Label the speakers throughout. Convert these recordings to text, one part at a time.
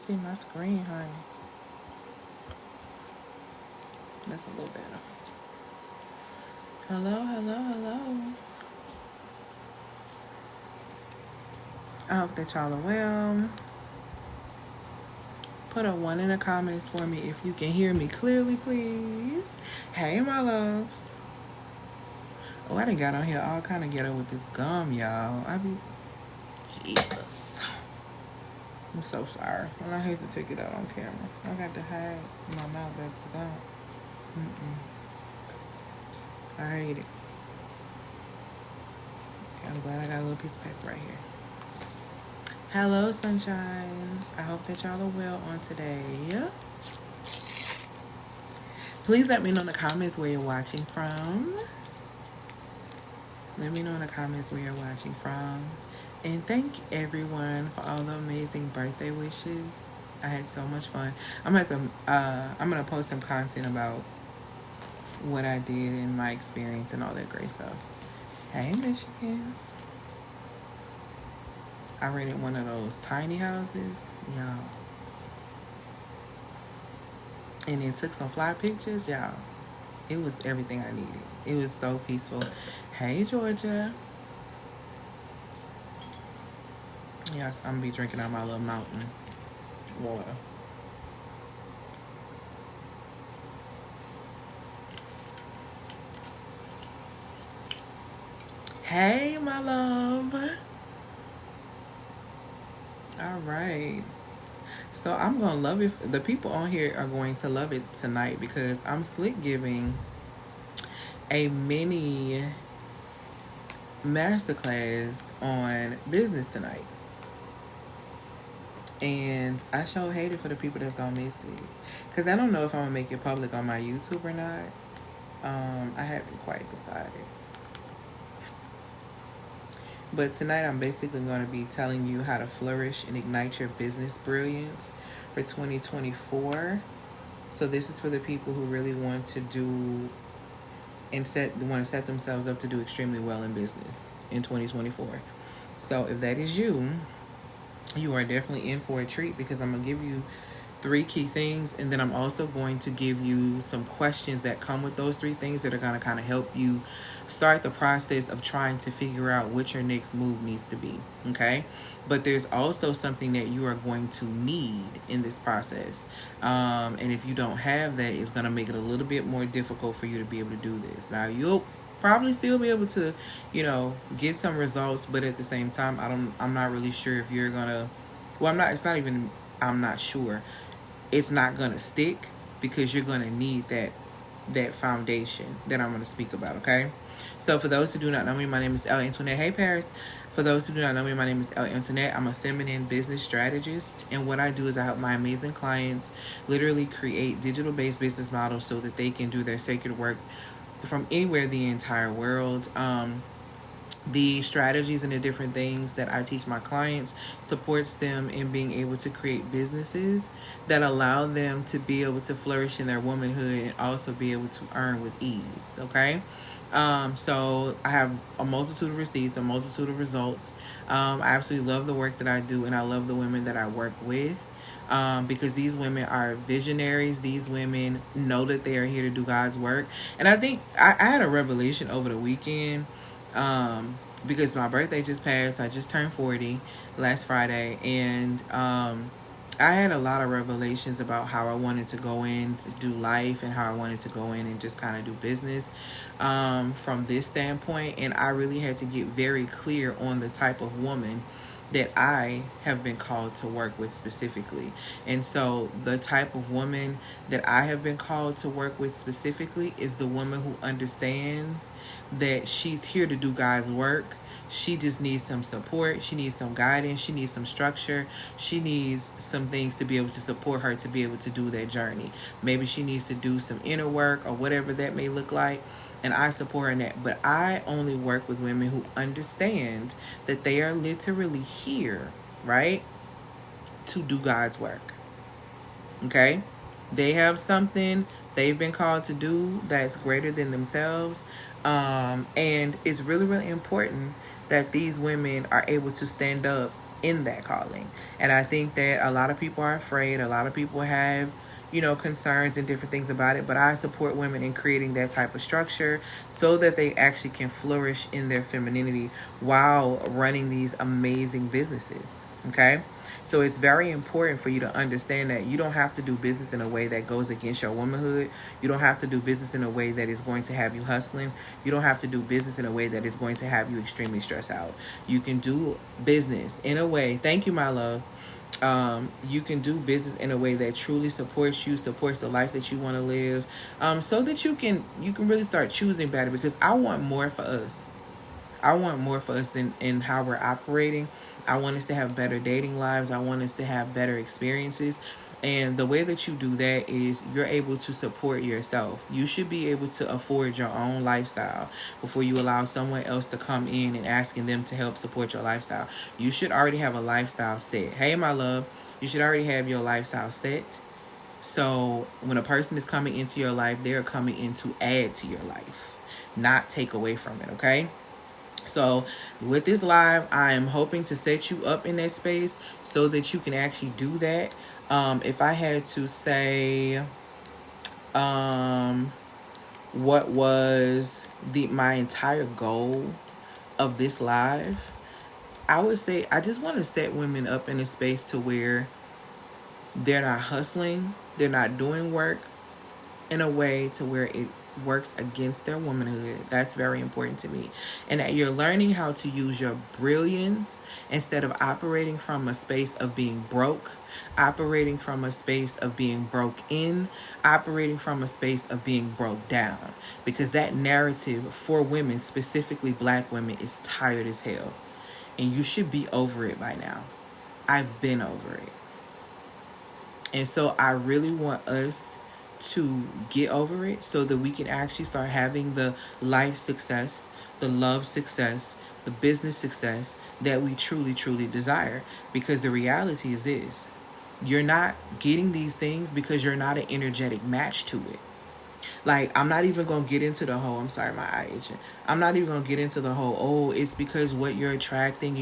Speaker 1: See my screen, honey. That's a little better. Hello, hello, hello. I hope that y'all are well. Put a 1 in the comments for me if you can hear me clearly, please. Hey, my love. Oh, I done got on here all kind of ghetto with this gum, y'all. Jesus. I'm so sorry. And I hate to take it out on camera. I got to hide my mouth back because I hate it. Okay, I'm glad I got a little piece of paper right here. Hello, sunshines. I hope that y'all are well on today. Please let me know in the comments where you're watching from. Let me know in the comments where you're watching from. And thank everyone for all the amazing birthday wishes. I had so much fun. I'm gonna post some content about what I did and my experience and all that great stuff. Hey, Michigan. I rented one of those tiny houses, y'all. And then took some fly pictures, y'all. It was everything I needed. It was so peaceful. Hey, Georgia. Yes, I'm gonna be drinking out my little mountain water. Hey, my love. All right. So I'm going to love it. The people on here are going to love it tonight because I'm slick giving a mini masterclass on business tonight. And I sure hate it for the people that's going to miss it. Because I don't know if I'm going to make it public on my YouTube or not. I haven't quite decided. But tonight I'm basically going to be telling you how to flourish and ignite your business brilliance for 2024. So this is for the people who really want to do and want to set themselves up to do extremely well in business in 2024. So if that is you, you are definitely in for a treat because I'm going to give you 3 key things, and then I'm also going to give you some questions that come with those 3 things that are going to kind of help you start the process of trying to figure out what your next move needs to be. Okay, but there's also something that you are going to need in this process, and if you don't have that, it's going to make it a little bit more difficult for you to be able to do this. Now you'll probably still be able to, get some results, but at the same time, I'm not really sure if you're gonna. Well, I'm not sure. It's not gonna stick because you're gonna need that foundation that I'm gonna speak about. Okay, so for those who do not know me, my name is Elle Antoinette. Hey, Paris. For those who do not know me, my name is Elle Antoinette. I'm a feminine business strategist, and what I do is I help my amazing clients literally create digital-based business models so that they can do their sacred work from anywhere in the entire world. The strategies and the different things that I teach my clients supports them in being able to create businesses that allow them to be able to flourish in their womanhood and also be able to earn with ease. Okay. So I have a multitude of receipts, a multitude of results. I absolutely love the work that I do, and I love the women that I work with. Because these women are visionaries. These women know that they are here to do God's work. And I think I had a revelation over the weekend, because my birthday just passed. I just turned 40 last Friday, and I had a lot of revelations about how I wanted to go in to do life and how I wanted to go in and just kind of do business from this standpoint. And I really had to get very clear on the type of woman that I have been called to work with specifically. And so the type of woman that I have been called to work with specifically is the woman who understands that she's here to do God's work. She just needs some support. She needs some guidance. She needs some structure. She needs some things to be able to support her to be able to do that journey. Maybe she needs to do some inner work or whatever that may look like. And I support her in that. But I only work with women who understand that they are literally here, right, to do God's work. Okay? They have something they've been called to do that's greater than themselves. And it's really, really important that these women are able to stand up in that calling. And I think that a lot of people are afraid. A lot of people have, concerns and different things about it. But I support women in creating that type of structure so that they actually can flourish in their femininity while running these amazing businesses. Okay? So it's very important for you to understand that you don't have to do business in a way that goes against your womanhood. You don't have to do business in a way that is going to have you hustling. You don't have to do business in a way that is going to have you extremely stressed out. You can do business in a way. Thank you, my love. You can do business in a way that truly supports you, supports the life that you want to live, so that you can really start choosing better. Because I want more for us. I want more for us than in how we're operating. I want us to have better dating lives. I want us to have better experiences. And the way that you do that is you're able to support yourself. You should be able to afford your own lifestyle before you allow someone else to come in and asking them to help support your lifestyle. You should already have a lifestyle set. Hey, my love, you should already have your lifestyle set. So when a person is coming into your life, they're coming in to add to your life, not take away from it, okay? So with this live, I am hoping to set you up in that space so that you can actually do that. If I had to say what was the my entire goal of this live, I would say I just want to set women up in a space to where they're not hustling, they're not doing work in a way to where it works against their womanhood. That's very important to me. And that you're learning how to use your brilliance instead of operating from a space of being broke, operating from a space of being broke in, operating from a space of being broke down. Because that narrative for women, specifically black women, is tired as hell. And you should be over it by now. I've been over it. And so I really want us to get over it so that we can actually start having the life success, the love success, the business success that we truly, truly desire. Because the reality is this: you're not getting these things because you're not an energetic match to it. Like, I'm not even going to get into the whole, I'm sorry, my eye itching. I'm not even going to get into the whole, oh, it's because what you're attracting,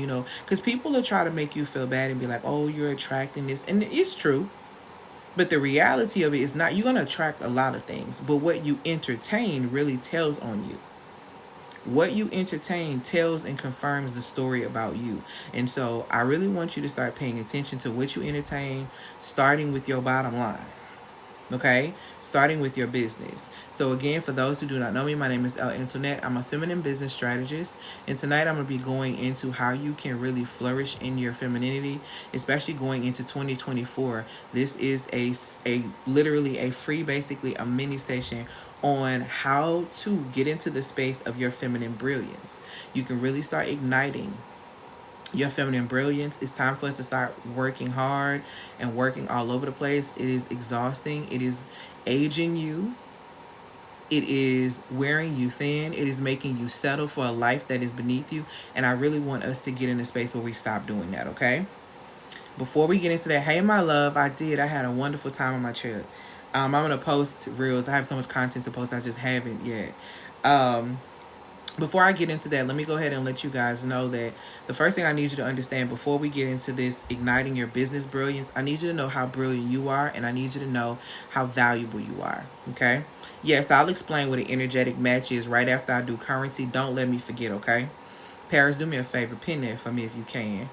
Speaker 1: because people will try to make you feel bad and be like, oh, you're attracting this. And it's true. But the reality of it is not, you're going to attract a lot of things, but what you entertain really tells on you. What you entertain tells and confirms the story about you. And so I really want you to start paying attention to what you entertain, starting with your bottom line. Okay, starting with your business. So again, for those who do not know me, my name is Antoinette. I'm a feminine business strategist, and tonight I'm going to be going into how you can really flourish in your femininity, especially going into 2024. This is a literally a free, basically a mini session on how to get into the space of your feminine brilliance. You can really start igniting your feminine brilliance. It's time for us to start working hard and working all over the place. It is exhausting. It is aging you. It is wearing you thin. It is making you settle for a life that is beneath you. And I really want us to get in a space where we stop doing that, okay? Before we get into that, hey, my love, I had a wonderful time on my trip. I'm going to post reels. I have so much content to post. I just haven't yet. Before I get into that, let me go ahead and let you guys know that the first thing I need you to understand before we get into this igniting your business brilliance, I need you to know how brilliant you are, and I need you to know how valuable you are. Okay? Yes, I'll explain what an energetic match is right after I do currency. Don't let me forget, okay? Paris, do me a favor, pin that for me if you can.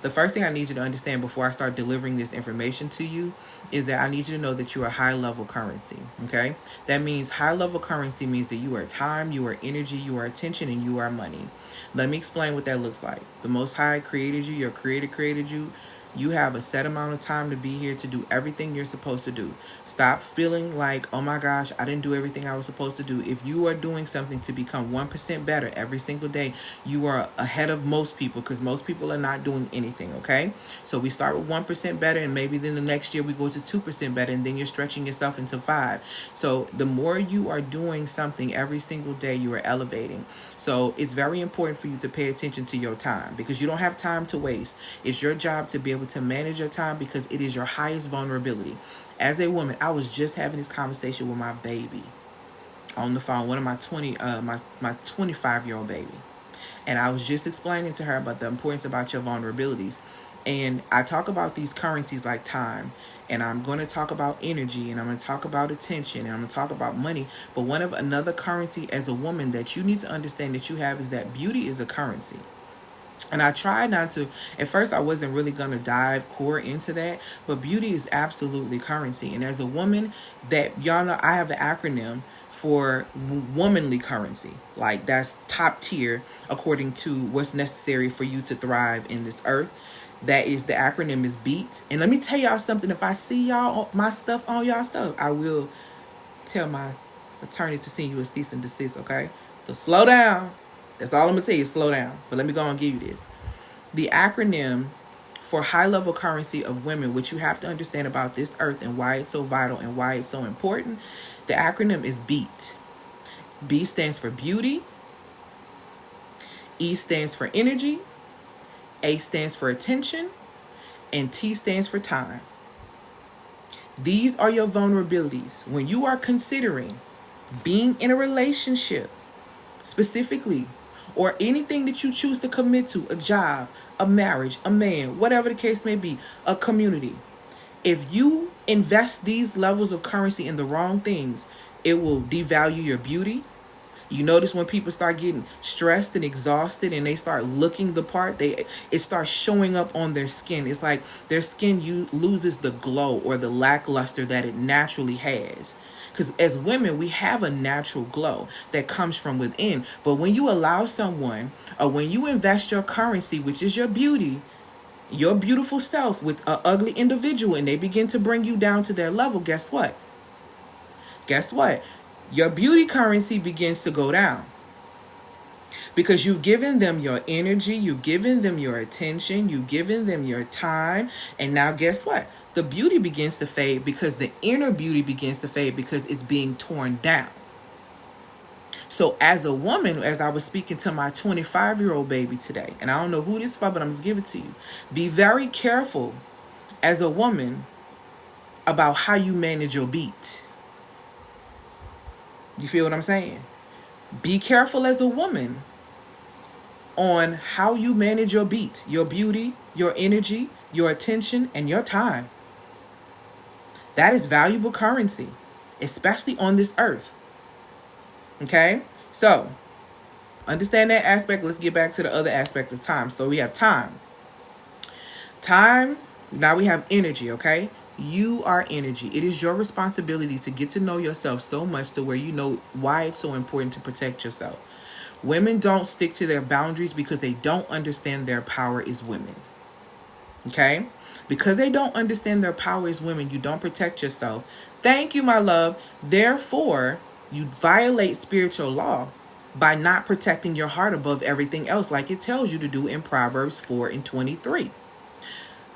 Speaker 1: The first thing I need you to understand before I start delivering this information to you is that I need you to know that you are high level currency. Okay? That means high level currency means that you are time, you are energy, you are attention, and you are money. Let me explain what that looks like. The Most High created you, your creator created you. You have a set amount of time to be here to do everything you're supposed to do. Stop feeling like, oh my gosh, I didn't do everything I was supposed to do. If you are doing something to become 1% better every single day, you are ahead of most people, because most people are not doing anything, okay? So we start with 1% better, and maybe then the next year we go to 2% better, and then you're stretching yourself into 5. So the more you are doing something every single day, you are elevating. So it's very important for you to pay attention to your time, because you don't have time to waste. It's your job to be able to manage your time, because it is your highest vulnerability. As a woman, I was just having this conversation with my baby on the phone, one of my 25-year-old baby. And I was just explaining to her about the importance about your vulnerabilities. And I talk about these currencies like time, and I'm going to talk about energy, and I'm going to talk about attention, and I'm going to talk about money. But one of another currency as a woman that you need to understand that you have is that beauty is a currency. And I try not to, at first I wasn't really going to dive core into that, but beauty is absolutely currency. And as a woman, that y'all know, I have an acronym for womanly currency. Like, that's top tier according to what's necessary for you to thrive in this earth. That is, the acronym is BEAT. And let me tell y'all something. If I see y'all, my stuff on y'all stuff, I will tell my attorney to send you a cease and desist, okay? So slow down. That's all I'm going to tell you, slow down. But let me go and give you this. The acronym for high level currency of women, which you have to understand about this earth and why it's so vital and why it's so important, the acronym is BEAT. B stands for beauty. E stands for energy. A stands for attention. And T stands for time. These are your vulnerabilities. When you are considering being in a relationship, specifically, or anything that you choose to commit to, a job, a marriage, a man, whatever the case may be, a community, if you invest these levels of currency in the wrong things, it will devalue your beauty. You notice when people start getting stressed and exhausted and they start looking the part, it starts showing up on their skin. It's like their skin loses the glow or the lackluster that it naturally has. Because as women, we have a natural glow that comes from within. But when you allow someone, or when you invest your currency, which is your beauty, your beautiful self, with an ugly individual, and they begin to bring you down to their level, guess what? Guess what? Your beauty currency begins to go down. Because you've given them your energy, you've given them your attention, you've given them your time, and now guess what? The beauty begins to fade because the inner beauty begins to fade because it's being torn down. So as a woman, as I was speaking to my 25-year-old baby today, and I don't know who this for, but I'm going to give it to you. Be very careful as a woman about how you manage your beat. You feel what I'm saying? Be careful as a woman on how you manage your beat, your beauty, your energy, your attention, and your time. That is valuable currency, especially on this earth. Okay? So, understand that aspect. Let's get back to the other aspect of time. So we have time. Time, now we have energy, okay? You are energy. It is your responsibility to get to know yourself so much to where you know why it's so important to protect yourself. Women don't stick to their boundaries because they don't understand their power as women. Okay? Because they don't understand their power as women, you don't protect yourself. Thank you, my love. Therefore, you violate spiritual law by not protecting your heart above everything else, like it tells you to do in Proverbs 4:23.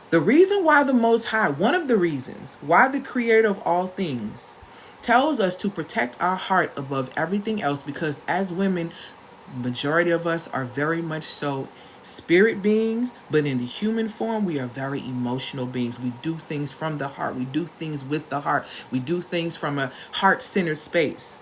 Speaker 1: The reason why the Most High, one of the reasons why the Creator of all things tells us to protect our heart above everything else, because as women, majority of us are very much so spirit beings, but in the human form, we are very emotional beings. We do things from the heart. We do things with the heart. We do things from a heart-centered space.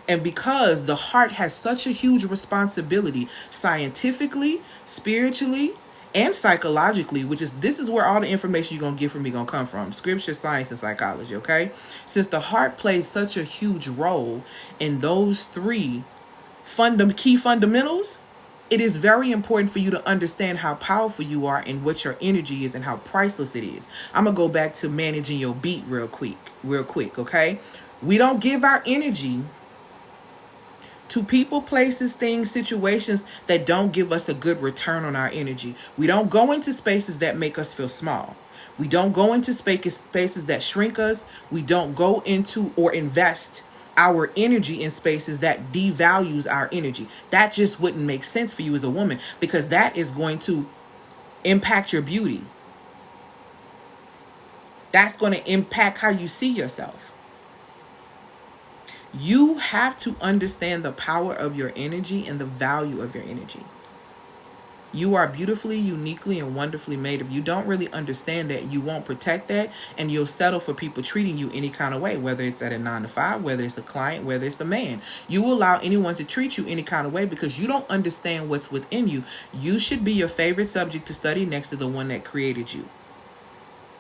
Speaker 1: And because the heart has such a huge responsibility scientifically, spiritually, and psychologically, this is where all the information you're going to get from me going to come from. Scripture, science, and psychology, okay? Since the heart plays such a huge role in those three key fundamentals, it is very important for you to understand how powerful you are and what your energy is and how priceless it is. I'm going to go back to managing your beat real quick, okay? We don't give our energy to people, places, things, situations that don't give us a good return on our energy. We don't go into spaces that make us feel small. We don't go into spaces that shrink us. We don't go into or invest our energy in spaces that devalues our energy. That just wouldn't make sense for you as a woman, because that is going to impact your beauty. That's going to impact how you see yourself. You have to understand the power of your energy and the value of your energy. You are beautifully, uniquely, and wonderfully made. If you don't really understand that, you won't protect that, and you'll settle for people treating you any kind of way, whether it's at a 9 to 5, whether it's a client, whether it's a man. You will allow anyone to treat you any kind of way because you don't understand what's within you. You should be your favorite subject to study next to the one that created you.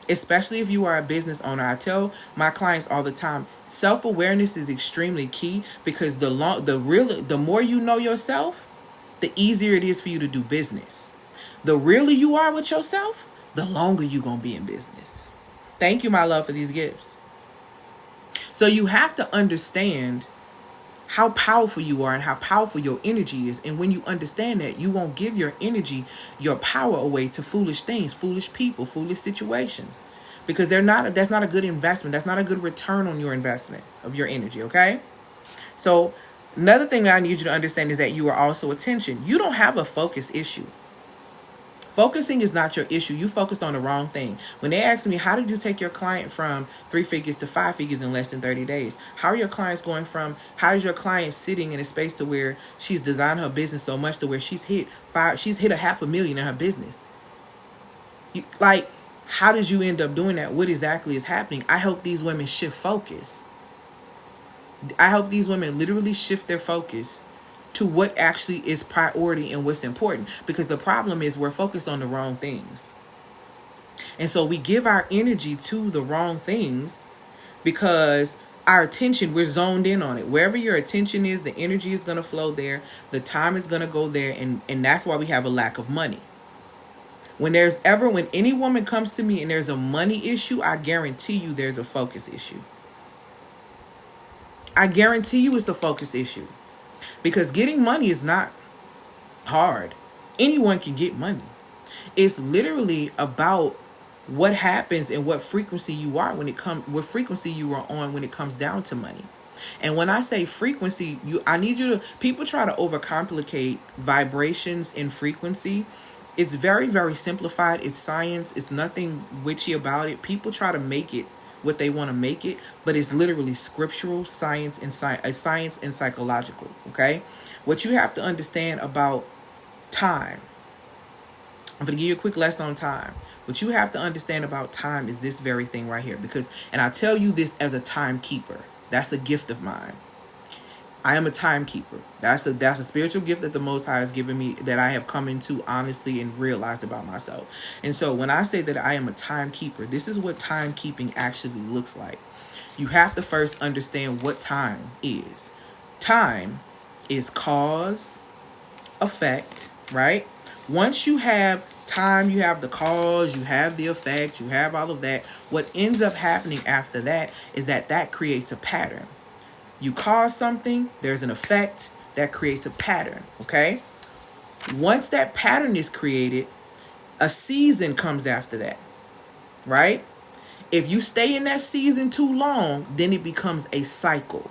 Speaker 1: Especially if you are a business owner. I tell my clients all the time, self-awareness is extremely key because the more you know yourself, the easier it is for you to do business. The realer you are with yourself, the longer you're going to be in business. Thank you, my love, for these gifts. So you have to understand how powerful you are and how powerful your energy is. And when you understand that, you won't give your energy, your power away to foolish things, foolish people, foolish situations. Because that's not a good investment. That's not a good return on your investment of your energy, okay? So another thing that I need you to understand is that you are also attention. You don't have a focus issue. Focusing is not your issue. You focused on the wrong thing. When they ask me, how did you take your client from 3 figures to 5 figures in less than 30 days? How are your clients how is your client sitting in a space to where she's designed her business so much to where she's hit $500,000 in her business? How did you end up doing that? What exactly is happening? I hope these women shift focus. I hope these women literally shift their focus to what actually is priority and what's important. Because the problem is we're focused on the wrong things. And so we give our energy to the wrong things because our attention, we're zoned in on it. Wherever your attention is, the energy is going to flow there. The time is going to go there. And that's why we have a lack of money. When any woman comes to me and there's a money issue, I guarantee you there's a focus issue. I guarantee you it's a focus issue. Because getting money is not hard. Anyone can get money. It's literally about what happens and what frequency you are when it comes, what frequency you are on when it comes down to money. And when I say frequency, people try to overcomplicate vibrations and frequency. It's very, very simplified. It's science. It's nothing witchy about it. People try to make it what they want to make it, but it's literally scriptural science and science and psychological. Okay, what you have to understand about time. I'm going to give you a quick lesson on time. What you have to understand about time is this very thing right here, and I tell you this as a timekeeper. That's a gift of mine. I am a timekeeper. That's a spiritual gift that the Most High has given me that I have come into honestly and realized about myself. And so when I say that I am a timekeeper, this is what timekeeping actually looks like. You have to first understand what time is. Time is cause, effect, right? Once you have time, you have the cause, you have the effect, you have all of that. What ends up happening after that is that creates a pattern. You cause something, there's an effect that creates a pattern, okay? Once that pattern is created, a season comes after that, right? If you stay in that season too long, then it becomes a cycle.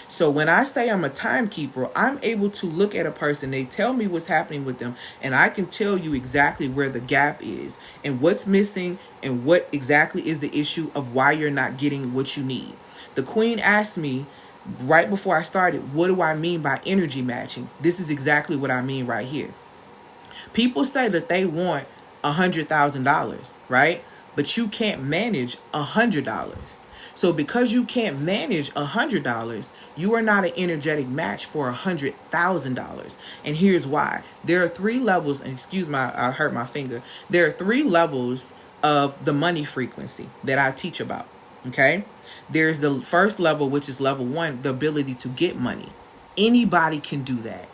Speaker 1: So when I say I'm a timekeeper, I'm able to look at a person, they tell me what's happening with them, and I can tell you exactly where the gap is and what's missing and what exactly is the issue of why you're not getting what you need. The queen asked me right before I started, what do I mean by energy matching? This is exactly what I mean right here. People say that they want $100,000, right? But you can't manage $100. So because you can't manage $100, you are not an energetic match for $100,000. And here's why. There are 3 levels, and I hurt my finger. There are 3 levels of the money frequency that I teach about, okay? There's the first level, which is level 1, the ability to get money. Anybody can do that.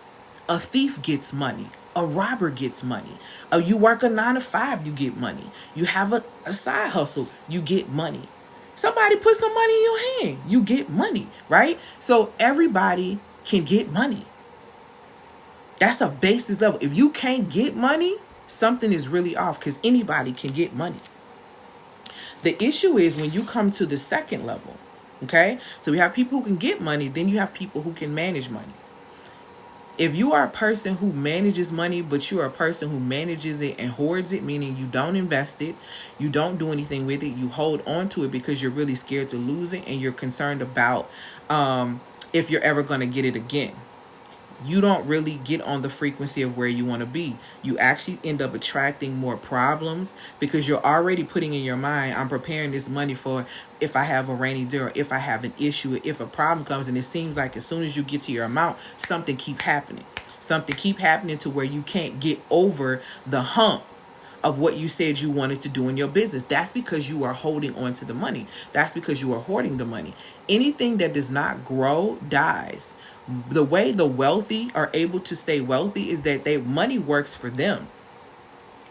Speaker 1: A thief gets money. A robber gets money. You work a 9 to 5, you get money. You have a side hustle, you get money. Somebody put some money in your hand, you get money, right? So everybody can get money. That's a basis level. If you can't get money, something is really off, because anybody can get money. The issue is when you come to the second level, okay? So we have people who can get money, then you have people who can manage money. If you are a person who manages money, but you are a person who manages it and hoards it, meaning you don't invest it, you don't do anything with it, you hold on to it because you're really scared to lose it and you're concerned about if you're ever going to get it again. you don't really get on the frequency of where you want to be. You actually end up attracting more problems because you're already putting in your mind, I'm preparing this money for if I have a rainy day, or if I have an issue, if a problem comes. And it seems like as soon as you get to your amount, something keep happening. Something keep happening to where you can't get over the hump of what you said you wanted to do in your business. That's because you are holding on to the money. That's because you are hoarding the money. Anything that does not grow dies. The way the wealthy are able to stay wealthy is that money works for them.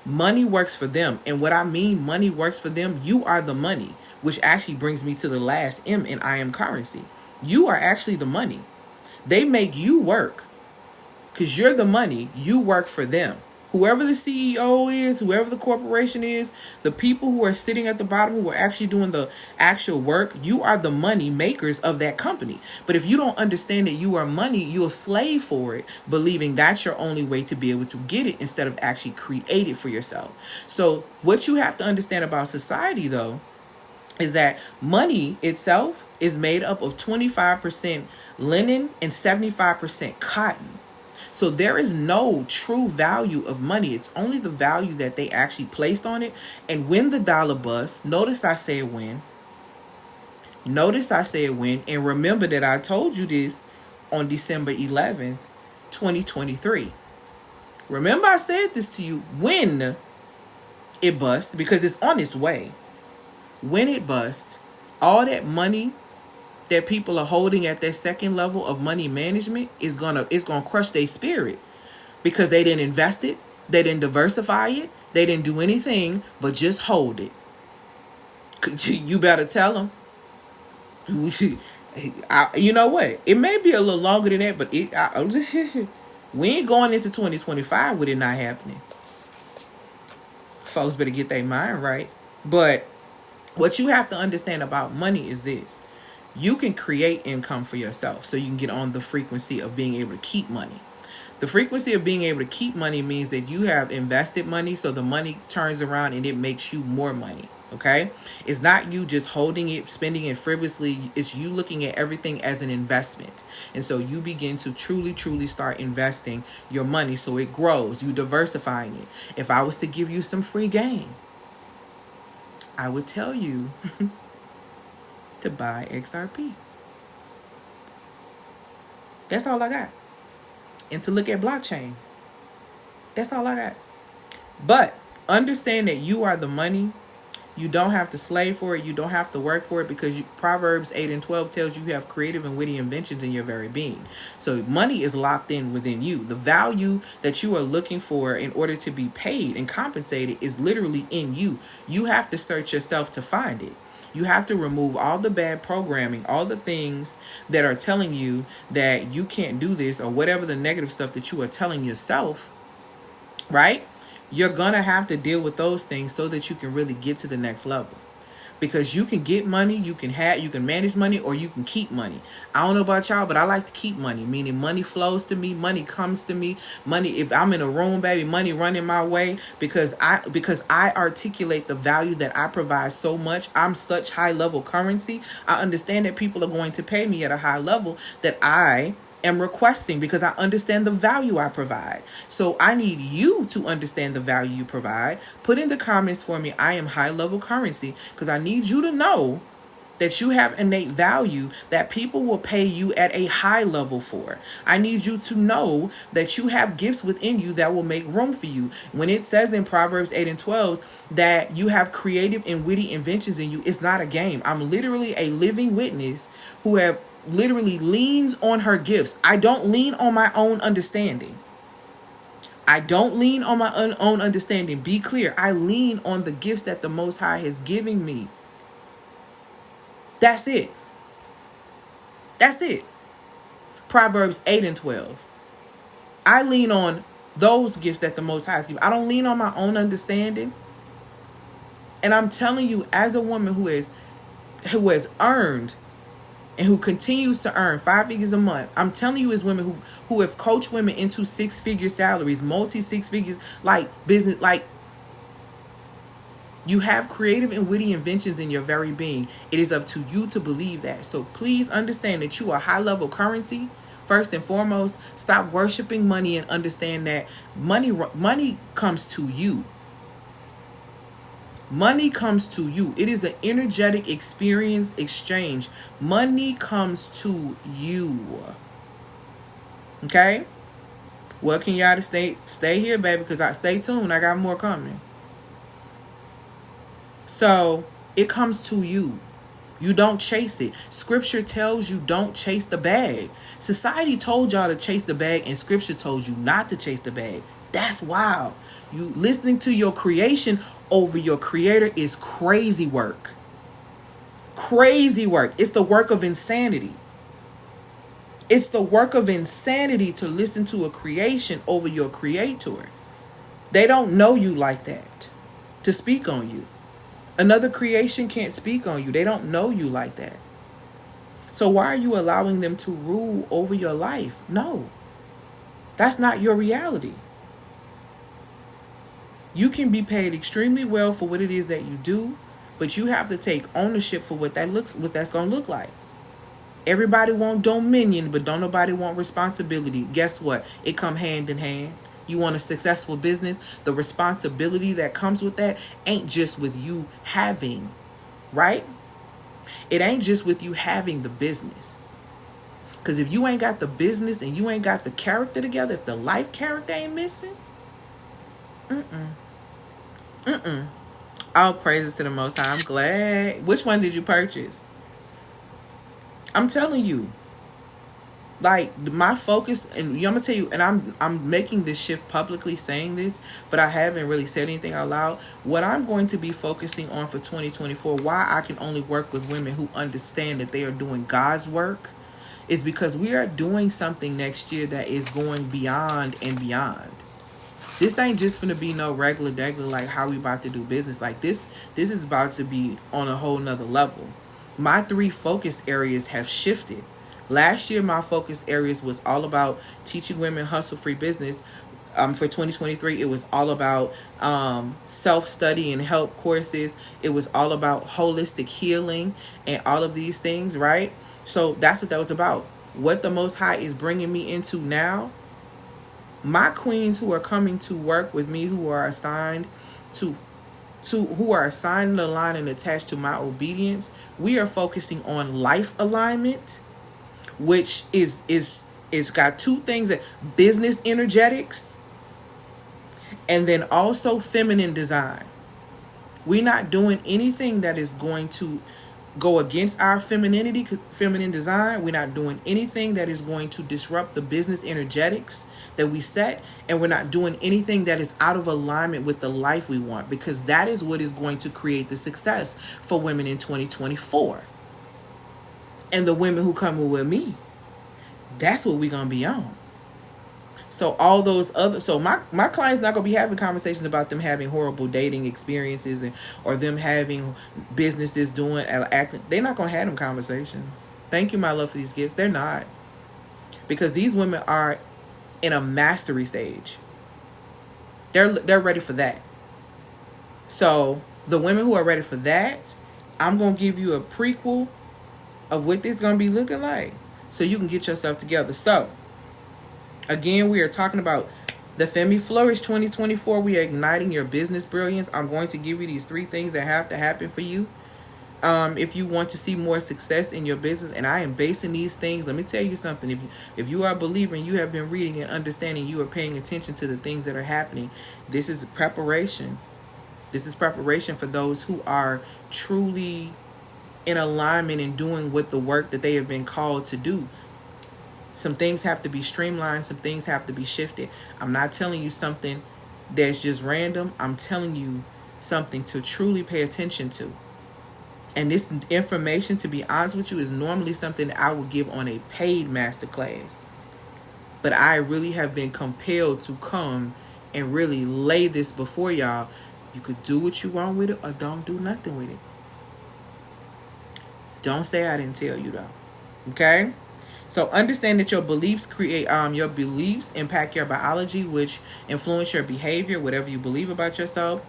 Speaker 1: Money works for them. And what I mean money works for them, you are the money, which actually brings me to the last M in I am currency. You are actually the money. They make you work because you're the money. You work for them. Whoever the CEO is, whoever the corporation is, the people who are sitting at the bottom who are actually doing the actual work, you are the money makers of that company. But if you don't understand that you are money, you'll slave for it, believing that's your only way to be able to get it instead of actually create it for yourself. So what you have to understand about society, though, is that money itself is made up of 25% linen and 75% cotton. So there is no true value of money. It's only the value that they actually placed on it. And when the dollar busts, notice I said when. Notice I said when. And remember that I told you this on December 11th, 2023. Remember I said this to you when it busts, because it's on its way. When it busts, all that money that people are holding at that second level of money management is gonna crush their spirit, because they didn't invest it, they didn't diversify it, they didn't do anything but just hold it. You better tell them. You know what? It may be a little longer than that, but we ain't going into 2025 with it not happening. Folks better get their mind right. But what you have to understand about money is this. You can create income for yourself so you can get on the frequency of being able to keep money. The frequency of being able to keep money means that you have invested money, so the money turns around and it makes you more money. Okay? It's not you just holding it, spending it frivolously. It's you looking at everything as an investment. And so you begin to truly start investing your money so it grows. You diversifying it. If I was to give you some free game, I would tell you to buy XRP. That's all I got. And to look at blockchain. That's all I got. But understand that you are the money. You don't have to slave for it. You don't have to work for it, because Proverbs 8 and 12 tells you have creative and witty inventions in your very being. So money is locked in within you. The value that you are looking for in order to be paid and compensated is literally in you. You have to search yourself to find it. You have to remove all the bad programming, all the things that are telling you that you can't do this, or whatever the negative stuff that you are telling yourself, right? You're going to have to deal with those things so that you can really get to the next level. Because you can get money, you can manage money, or you can keep money. I don't know about y'all, but I like to keep money, meaning money flows to me, money comes to me, money, if I'm in a room, baby, money running my way, because I articulate the value that I provide so much. I'm such high level currency. I understand that people are going to pay me at a high level that I am requesting, because I understand the value I provide. So I need you to understand the value you provide. Put in the comments for me, I am high level currency, because I need you to know that you have innate value that people will pay you at a high level for. I need you to know that you have gifts within you that will make room for you. When it says in Proverbs 8 and 12 that you have creative and witty inventions in you, it's not a game. I'm literally a living witness who have literally leans on her gifts. I don't lean on my own understanding. I don't lean on my own understanding. Be clear. I lean on the gifts that the Most High has given me. That's it. That's it. Proverbs 8 and 12. I lean on those gifts that the Most High has given. I don't lean on my own understanding. And I'm telling you, as a woman who has earned and who continues to earn 5 figures a month, I'm telling you, as women who have coached women into 6-figure salaries, multi-6 figures, like business, like you have creative and witty inventions in your very being. It is up to you to believe that. So please understand that you are high level currency First and foremost, stop worshiping money and understand that money comes to you. Money comes to you. It is an energetic experience exchange. Money comes to you. Okay? Welcome y'all to stay here, baby, because stay tuned. I got more coming. So it comes to you. You don't chase it. Scripture tells you don't chase the bag. Society told y'all to chase the bag, and scripture told you not to chase the bag. That's wild. You listening to your creation over your creator is crazy work. Crazy work. It's the work of insanity. It's the work of insanity to listen to a creation over your creator. They don't know you like that to speak on you. Another creation can't speak on you. They don't know you like that. So why are you allowing them to rule over your life? No. That's not your reality. You can be paid extremely well for what it is that you do, but you have to take ownership for what that's going to look like. Everybody want dominion, but don't nobody want responsibility. Guess what? It come hand in hand. You want a successful business, the responsibility that comes with that ain't just with you having, right? It ain't just with you having the business. Because if you ain't got the business and you ain't got the character together, if the life character ain't missing, all praises to the Most High. I'm glad. Which one did you purchase? I'm telling you. Like, my focus, and I'm gonna tell you, and I'm making this shift publicly saying this, but I haven't really said anything out loud. What I'm going to be focusing on for 2024, why I can only work with women who understand that they are doing God's work, is because we are doing something next year that is going beyond and beyond. This ain't just gonna be no regular like how we about to do business. Like this is about to be on a whole nother level. My 3 focus areas have shifted. Last year, my focus areas was all about teaching women hustle-free business. For 2023, it was all about self-study and help courses. It was all about holistic healing and all of these things, right? So that's what that was about. What the Most High is bringing me into now, my queens who are coming to work with me, who are assigned who are assigned in the line and attached to my obedience, we are focusing on life alignment, which is got 2 things: that business energetics and then also feminine design. We're not doing anything that is going to go against our feminine design. We're not doing anything that is going to disrupt the business energetics that we set, and we're not doing anything that is out of alignment with the life we want, because that is what is going to create the success for women in 2024. And the women who come with me, that's what we're going to be on. So all those other, so my clients not going to be having conversations about them having horrible dating experiences or them having businesses doing acting. They're not going to have them conversations. Thank you, my love, for these gifts. They're not. Because these women are in a mastery stage. They're ready for that. So the women who are ready for that, I'm going to give you a prequel of what this is going to be looking like, so you can get yourself together. So again, we are talking about the Femme Flourish 2024. We are igniting your business brilliance. I'm going to give you these 3 things that have to happen for you if you want to see more success in your business. And I am basing these things. Let me tell you something. If you are a believer and you have been reading and understanding, you are paying attention to the things that are happening. This is preparation. This is preparation for those who are truly in alignment and doing what the work that they have been called to do. Some things have to be streamlined. Some things have to be shifted. I'm not telling you something that's just random. I'm telling you something to truly pay attention to. And this information, to be honest with you, is normally something that I would give on a paid masterclass. But I really have been compelled to come and really lay this before y'all. You could do what you want with it or don't do nothing with it. Don't say I didn't tell you, though. Okay? So understand that your beliefs impact your biology, which influence your behavior, whatever you believe about yourself.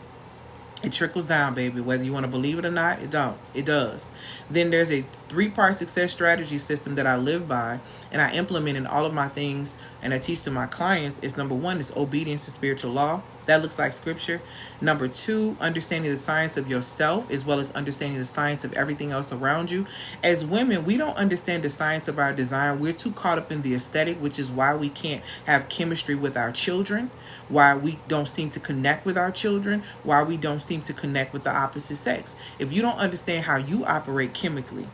Speaker 1: It trickles down, baby. Whether you want to believe it or not, it don't. It does. Then there's a 3-part success strategy system that I live by, and I implement in all of my things, and I teach to my clients. Is number 1 is obedience to spiritual law. That looks like scripture. Number 2, understanding the science of yourself as well as understanding the science of everything else around you. As women, we don't understand the science of our design. We're too caught up in the aesthetic, which is why we can't have chemistry with our children, why we don't seem to connect with our children, why we don't seem to connect with the opposite sex. If you don't understand how you operate chemically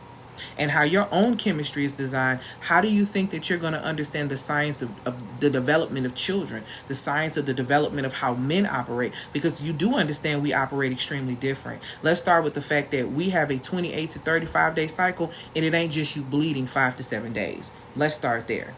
Speaker 1: and how your own chemistry is designed, how do you think that you're going to understand the science of the development of children, the science of the development of how men operate? Because you do understand we operate extremely different. Let's start with the fact that we have a 28 to 35 day cycle, and it ain't just you bleeding 5 to 7 days. Let's start there.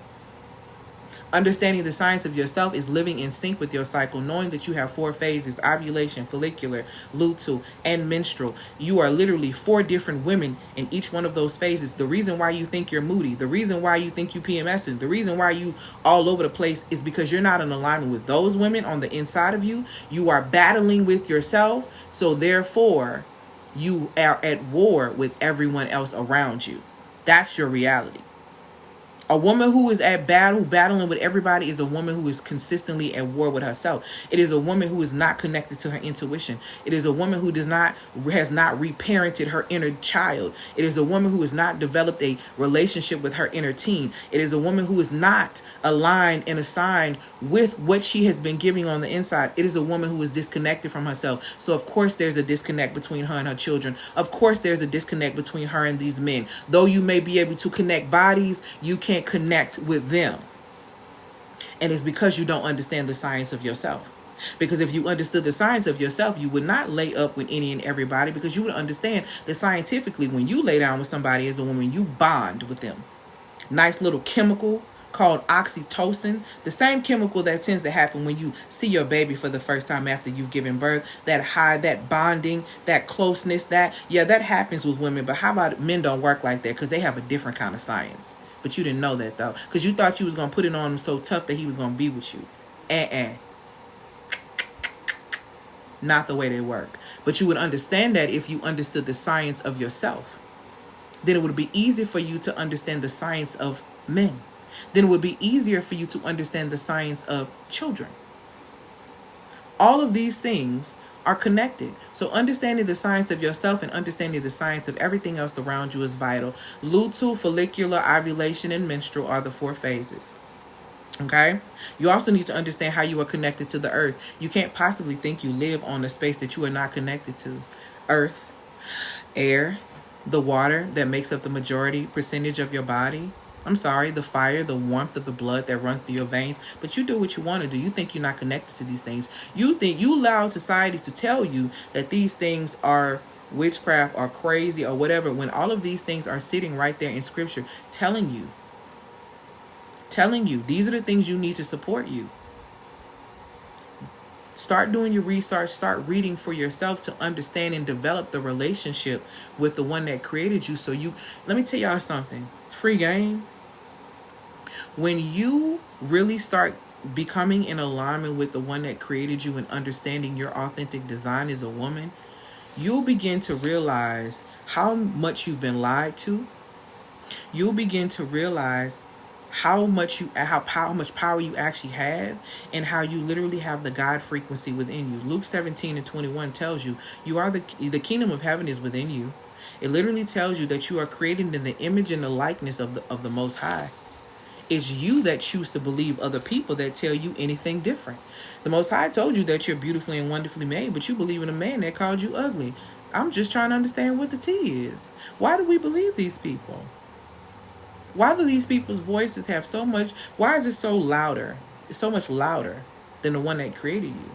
Speaker 1: Understanding the science of yourself is living in sync with your cycle, knowing that you have 4 phases: ovulation, follicular, luteal, and menstrual. You are literally 4 different women in each one of those phases. The reason why you think you're moody, the reason why you think you PMSing, the reason why you all over the place is because you're not in alignment with those women on the inside of you. You are battling with yourself, so therefore you are at war with everyone else around you. That's your reality. A woman who is at battling with everybody is a woman who is consistently at war with herself. It is a woman who is not connected to her intuition. It is a woman who has not reparented her inner child. It is a woman who has not developed a relationship with her inner teen. It is a woman who is not aligned and assigned with what she has been giving on the inside. It is a woman who is disconnected from herself. So of course there's a disconnect between her and her children. Of course there's a disconnect between her and these men. Though you may be able to connect bodies, you can't connect with them. And it's because you don't understand the science of yourself. Because if you understood the science of yourself, you would not lay up with any and everybody, because you would understand that scientifically, when you lay down with somebody as a woman, you bond with them. Nice little chemical called oxytocin, the same chemical that tends to happen when you see your baby for the first time after you've given birth. That high, that bonding, that closeness, that happens with women. But how about men? Don't work like that, because they have a different kind of science. But you didn't know that, though, because you thought you was going to put it on him so tough that he was going to be with you. Not the way they work. But you would understand that if you understood the science of yourself. Then it would be easier for you to understand the science of men. Then it would be easier for you to understand the science of children. All of these things are connected. So understanding the science of yourself and understanding the science of everything else around you is vital. Luteal, follicular, ovulation, and menstrual are the 4 phases. Okay? You also need to understand how you are connected to the earth. You can't possibly think you live on a space that you are not connected to. Earth, air, the water that makes up the majority percentage of your body. The fire, the warmth of the blood that runs through your veins. But you do what you want to do. You think you're not connected to these things. You think you allow society to tell you that these things are witchcraft or crazy or whatever, when all of these things are sitting right there in scripture telling you these are the things you need to support you. Start doing your research. Start reading for yourself to understand and develop the relationship with the one that created you. Let me tell y'all something. Free game. When you really start becoming in alignment with the one that created you and understanding your authentic design as a woman, you'll begin to realize how much you've been lied to. You'll begin to realize how much power you actually have, and how you literally have the God frequency within you. Luke 17:21 tells you are the kingdom of heaven is within you. It literally tells you that you are created in the image and the likeness of the Most High. It's you that choose to believe other people that tell you anything different. The Most High told you that you're beautifully and wonderfully made, but you believe in a man that called you ugly. I'm just trying to understand what the tea is. Why do we believe these people? Why do these people's voices have so much? Why is it so louder? It's so much louder than the one that created you.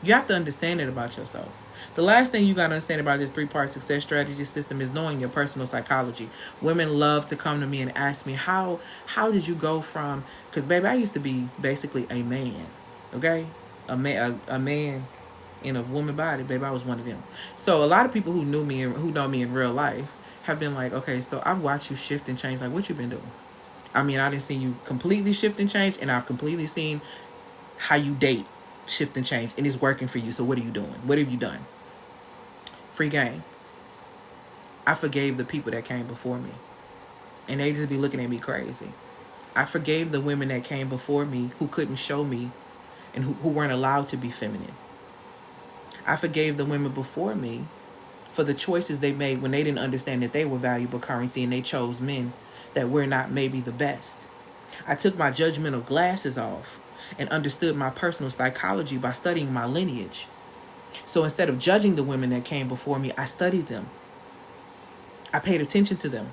Speaker 1: You have to understand it about yourself. The last thing you got to understand about this 3-part success strategy system is knowing your personal psychology. Women love to come to me and ask me, how did you go from, because baby, I used to be basically a man, okay? A man in a woman body, baby, I was one of them. So a lot of people who know me in real life have been like, okay, so I've watched you shift and change. Like, what you been doing? I mean, I didn't see you completely shift and change, and I've completely seen how you date shift and change, and it's working for you. So what are you doing? What have you done? Free game. I forgave the people that came before me, and they just be looking at me crazy. I forgave the women that came before me who couldn't show me and who weren't allowed to be feminine. I forgave the women before me for the choices they made when they didn't understand that they were valuable currency and they chose men that were not maybe the best. I took my judgmental glasses off and understood my personal psychology by studying my lineage. So instead of judging the women that came before me, I studied them. I paid attention to them.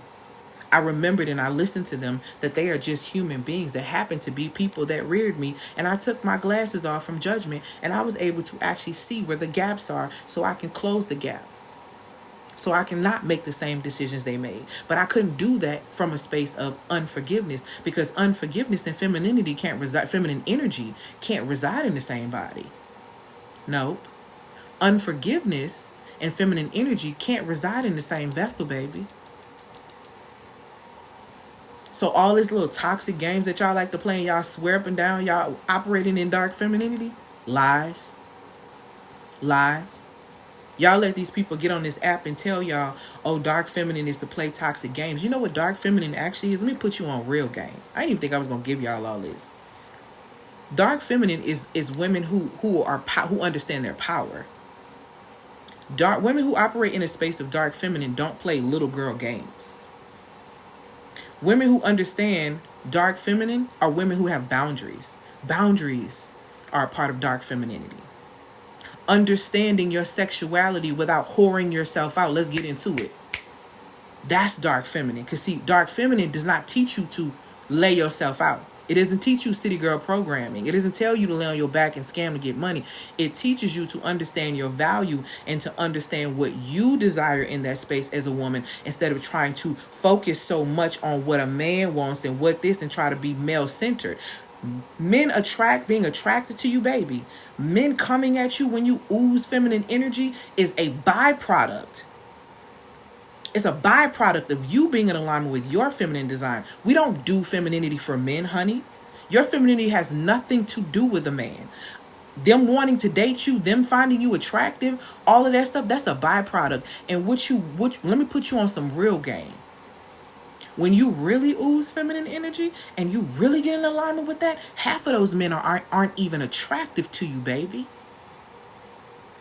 Speaker 1: I remembered and I listened to them, that they are just human beings that happen to be people that reared me. And I took my glasses off from judgment, and I was able to actually see where the gaps are so I can close the gap. So I cannot make the same decisions they made. But I couldn't do that from a space of unforgiveness, because unforgiveness and femininity can't reside, feminine energy can't reside in the same body. Nope. Unforgiveness and feminine energy can't reside in the same vessel, baby. So all these little toxic games that y'all like to play and y'all swear up and down y'all operating in dark femininity, lies. Lies. Y'all let these people get on this app and tell y'all, oh, dark feminine is to play toxic games. You know what dark feminine actually is? Let me put you on real game. I didn't even think I was going to give y'all all this. Dark feminine is women who understand their power. Dark women who operate in a space of dark feminine don't play little girl games. Women who understand dark feminine are women who have boundaries. Boundaries are a part of dark femininity. Understanding your sexuality without whoring yourself out. Let's get into it. That's dark feminine. Because see, dark feminine does not teach you to lay yourself out. It doesn't teach you city girl programming. It doesn't tell you to lay on your back and scam to get money. It teaches you to understand your value and to understand what you desire in that space as a woman, instead of trying to focus so much on what a man wants and what this, and try to be male-centered. Men being attracted to you, baby. Men coming at you when you ooze feminine energy is a byproduct. It's a byproduct of you being in alignment with your feminine design. We don't do femininity for men, honey. Your femininity has nothing to do with a man. Them wanting to date you, them finding you attractive, all of that stuff, that's a byproduct. And let me put you on some real game. When you really ooze feminine energy and you really get in alignment with that, half of those men aren't even attractive to you, baby.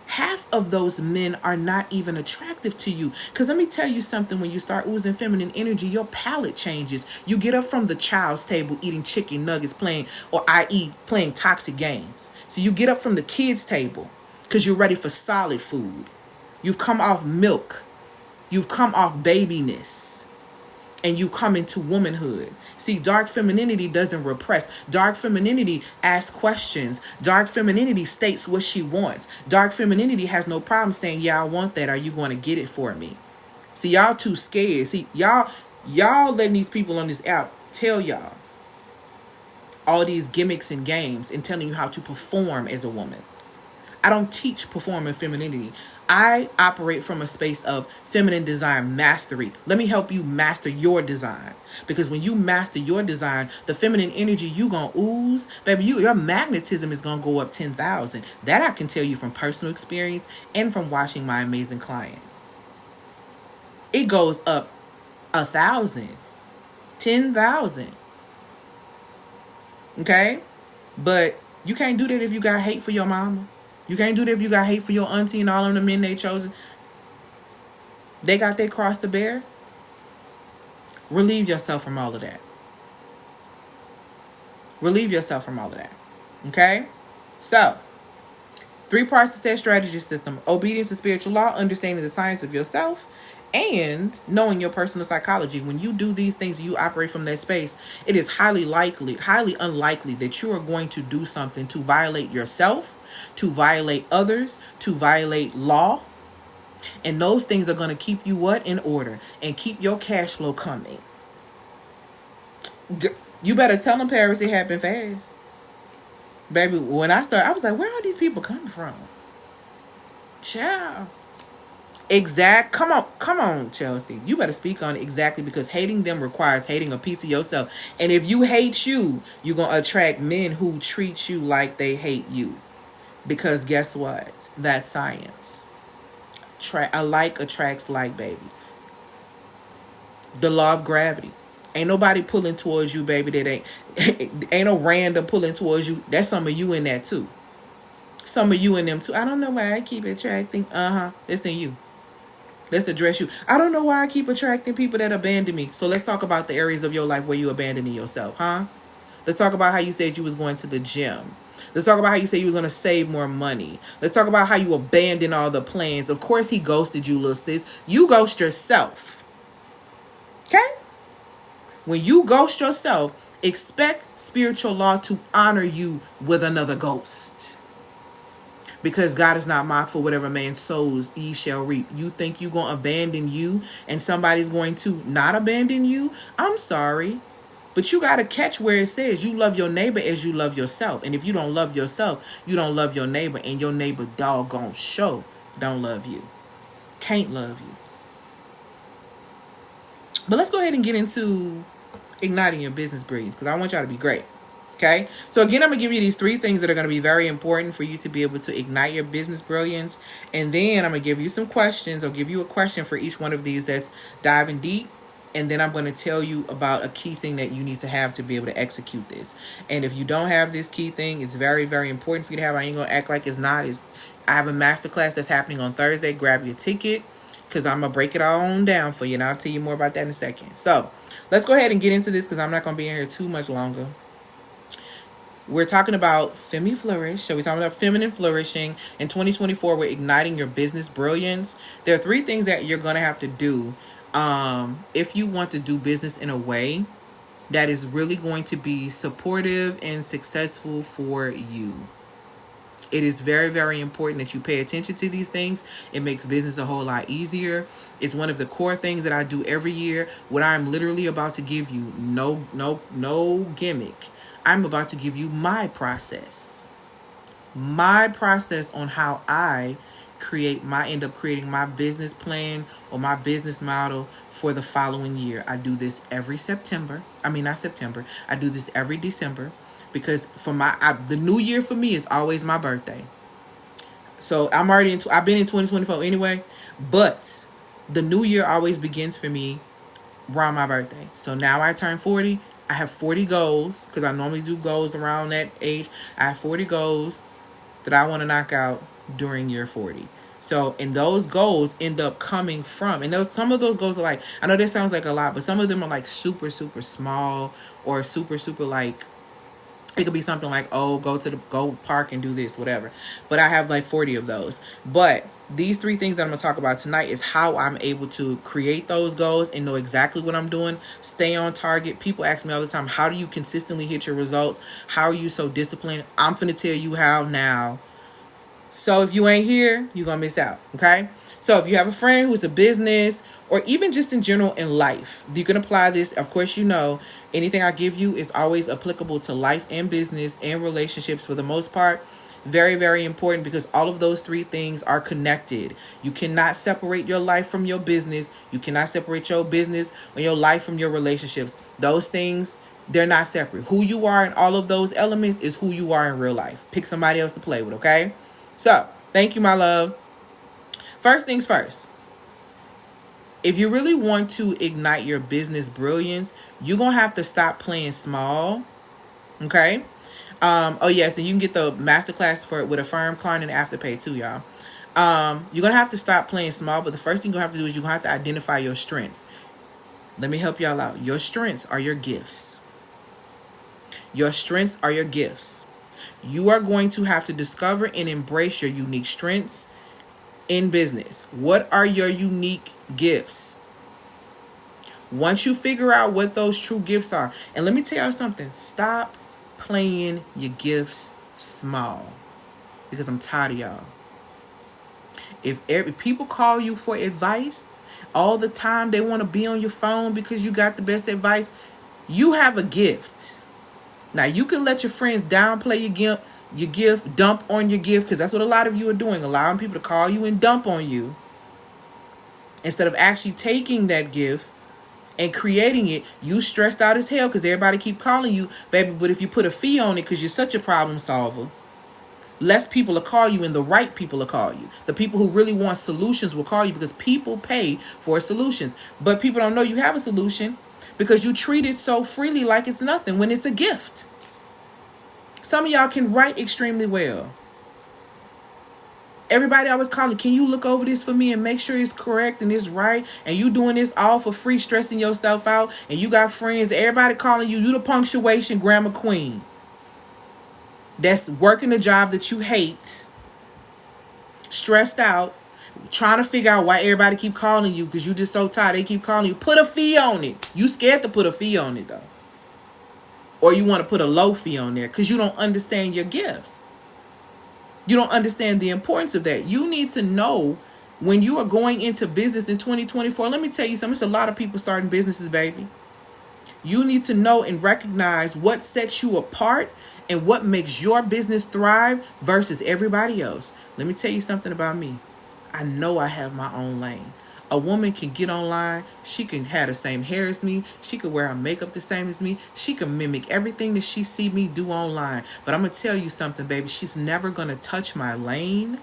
Speaker 1: Half of those men are not even attractive to you. Because let me tell you something, when you start oozing feminine energy, your palate changes. You get up from the child's table eating chicken nuggets, playing toxic games. So you get up from the kids' table because you're ready for solid food. You've come off milk. You've come off babiness. And you come into womanhood. See, dark femininity doesn't repress. Dark femininity asks questions. Dark femininity states what she wants. Dark femininity has no problem saying, yeah, I want that. Are you going to get it for me? See, y'all too scared. See, y'all letting these people on this app tell y'all all these gimmicks and games and telling you how to perform as a woman. I don't teach performing femininity. I operate from a space of feminine design mastery. Let me help you master your design. Because when you master your design, the feminine energy you gonna ooze, baby, your magnetism is gonna go up 10,000. That I can tell you from personal experience and from watching my amazing clients. It goes up 1,000, 10,000. Okay? But you can't do that if you got hate for your mama. You can't do that if you got hate for your auntie and all of the men they chosen. They got their cross to bear. Relieve yourself from all of that. Relieve yourself from all of that. Okay? So, 3 parts to set strategy system: obedience to spiritual law, understanding the science of yourself, and knowing your personal psychology. When you do these things, you operate from that space, it is highly unlikely that you are going to do something to violate yourself, to violate others, to violate law. And those things are going to keep you what? In order. And keep your cash flow coming. You better tell them, Paris, it happened fast. Baby, when I started, I was like, where are these people coming from? Ciao. Come on, Chelsea. You better speak on it exactly, because hating them requires hating a piece of yourself. And if you hate you, you're going to attract men who treat you like they hate you. Because guess what? That's science. A like attracts like, baby. The law of gravity. Ain't nobody pulling towards you, baby. That ain't no random pulling towards you. That's some of you in that too. Some of you in them too. I don't know why I keep attracting. It's in you. Let's address you. I don't know why I keep attracting people that abandon me. So let's talk about the areas of your life where you abandoning yourself, huh? Let's talk about how you said you was going to the gym. Let's talk about how you said you was going to save more money. Let's talk about how you abandoned all the plans. Of course he ghosted you, little sis. You ghost yourself. Okay? When you ghost yourself, expect spiritual law to honor you with another ghost. Because God is not mocked, for whatever man sows, he shall reap. You think you're going to abandon you and somebody's going to not abandon you? I'm sorry. But you got to catch where it says you love your neighbor as you love yourself. And if you don't love yourself, you don't love your neighbor. And your neighbor doggone show don't love you. Can't love you. But let's go ahead and get into igniting your business brilliance, because I want y'all to be great. Okay, so again, I'm going to give you these 3 things that are going to be very important for you to be able to ignite your business brilliance. And then I'm going to give you some questions. I'll give you a question for each one of these that's diving deep. And then I'm going to tell you about a key thing that you need to have to be able to execute this. And if you don't have this key thing, it's very, very important for you to have. I ain't going to act like it's not. I have a masterclass that's happening on Thursday. Grab your ticket, because I'm going to break it all on down for you. And I'll tell you more about that in a second. So let's go ahead and get into this, because I'm not going to be in here too much longer. We're talking about Femme Flourish. So we're talking about feminine flourishing. In 2024, we're igniting your business brilliance. There are 3 things that you're going to have to do if you want to do business in a way that is really going to be supportive and successful for you. It is very, very important that you pay attention to these things. It makes business a whole lot easier. It's one of the core things that I do every year. What I'm literally about to give you, no gimmick. I'm about to give you my process. My process on how I end up creating my business plan or my business model for the following year. I do this every September. Not September. I do this every December, because the new year for me is always my birthday. So I've been in 2024 anyway, but the new year always begins for me around my birthday. So now I turn 40. I have 40 goals, because I normally do goals around that age. I have 40 goals that I want to knock out during year 40. So, and those goals end up coming from, and some of those goals are like, I know this sounds like a lot, but some of them are like super, super small, or super, super like, it could be something like, go park and do this, whatever. But I have like 40 of those. But these 3 things that I'm going to talk about tonight is how I'm able to create those goals and know exactly what I'm doing. Stay on target. People ask me all the time, how do you consistently hit your results? How are you so disciplined? I'm going to tell you how now. So if you ain't here, you're going to miss out. Okay? So if you have a friend who's a business, or even just in general in life, you can apply this. Of course, anything I give you is always applicable to life and business and relationships for the most part. Very, very important, because all of those 3 things are connected. You cannot separate your life from your business. You cannot separate your business or your life from your relationships. Those things, they're not separate. Who you are in all of those elements is who you are in real life. Pick somebody else to play with, okay? So, thank you, my love. First things first. If you really want to ignite your business brilliance, you're going to have to stop playing small, okay? Yes, and you can get the masterclass with a firm client and afterpay too, y'all. You're going to have to stop playing small, but the first thing you're going to have to do is you're going to have to identify your strengths. Let me help y'all out. Your strengths are your gifts. Your strengths are your gifts. You are going to have to discover and embrace your unique strengths in business. What are your unique gifts? Once you figure out what those true gifts are, and let me tell y'all something, stop playing your gifts small, because I'm tired of y'all. If people call you for advice all the time, they want to be on your phone because you got the best advice, you have a gift. Now, you can let your friends downplay your gift, dump on your gift, because that's what a lot of you are doing, allowing people to call you and dump on you, instead of actually taking that gift and creating it. You stressed out as hell because everybody keep calling you, baby, but if you put a fee on it because you're such a problem solver, Less people will call you, and the right people will call you. The people who really want solutions will call you, because people pay for solutions. But people don't know you have a solution because you treat it so freely, like it's nothing, when it's a gift. Some of y'all can write extremely well. Everybody always calling, can you look over this for me and make sure it's correct and it's right? And you doing this all for free, stressing yourself out. And you got friends, everybody calling you. You the punctuation grammar queen that's working a job that you hate, stressed out, trying to figure out why everybody keep calling you because you just so tired. They keep calling you. Put a fee on it. You scared to put a fee on it, though. Or you want to put a low fee on there because you don't understand your gifts. You don't understand the importance of that. You need to know when you are going into business in 2024. Let me tell you something. It's a lot of people starting businesses, baby. You need to know and recognize what sets you apart and what makes your business thrive versus everybody else. Let me tell you something about me. I know I have my own lane. A woman can get online. She can have the same hair as me. She can wear her makeup the same as me. She can mimic everything that she see me do online. But I'm going to tell you something, baby. She's never going to touch my lane.